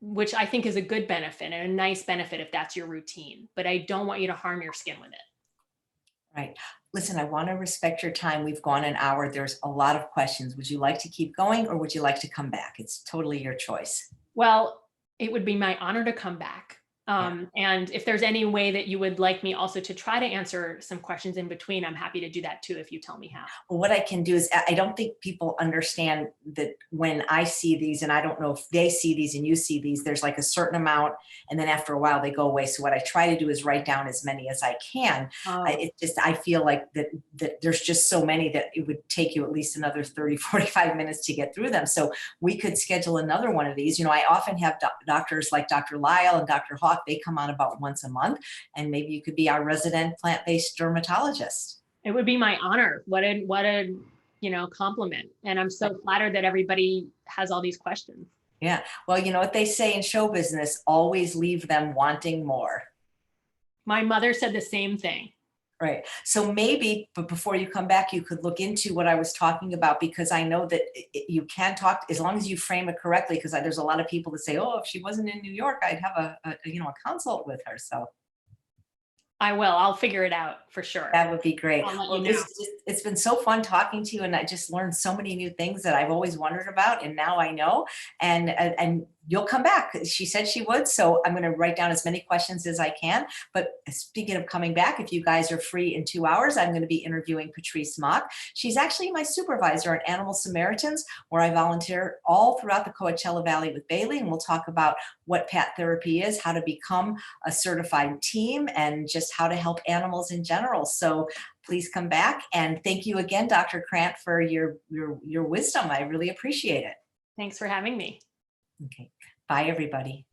which I think is a good benefit and a nice benefit if that's your routine. But I don't want you to harm your skin with it. Right. Listen, I want to respect your time. We've gone an hour. There's a lot of questions. Would you like to keep going or would you like to come back? It's totally your choice. Well, it would be my honor to come back. And if there's any way that you would like me also to try to answer some questions in between, I'm happy to do that too, if you tell me how. Well, what I can do is, I don't think people understand that when I see these, and I don't know if they see these and you see these, there's like a certain amount, and then after a while they go away. So what I try to do is write down as many as I can. I feel like that there's just so many that it would take you at least another 30, 45 minutes to get through them. So we could schedule another one of these. I often have doctors like Dr. Lyle and Dr. Hawk. They come on about once a month, and maybe you could be our resident plant-based dermatologist. It would be my honor. What a compliment. And I'm so flattered that everybody has all these questions. Yeah. Well, you know what they say in show business, always leave them wanting more. My mother said the same thing. Right. So maybe, but before you come back, you could look into what I was talking about, because I know that you can talk as long as you frame it correctly, because there's a lot of people that say, oh, if she wasn't in New York, I'd have a consult with her. So I will. I'll figure it out for sure. That would be great. Well, it's been so fun talking to you, and I just learned so many new things that I've always wondered about, and now I know. And you'll come back. She said she would, so I'm going to write down as many questions as I can. But speaking of coming back, if you guys are free in 2 hours, I'm going to be interviewing Patrice Mock. She's actually my supervisor at Animal Samaritans, where I volunteer all throughout the Coachella Valley with Bailey, and we'll talk about what PAT therapy is, how to become a certified team, and just how to help animals in general. So please come back, and thank you again, Dr. Krant, for your wisdom. I really appreciate it. Thanks for having me. Okay. Bye, everybody.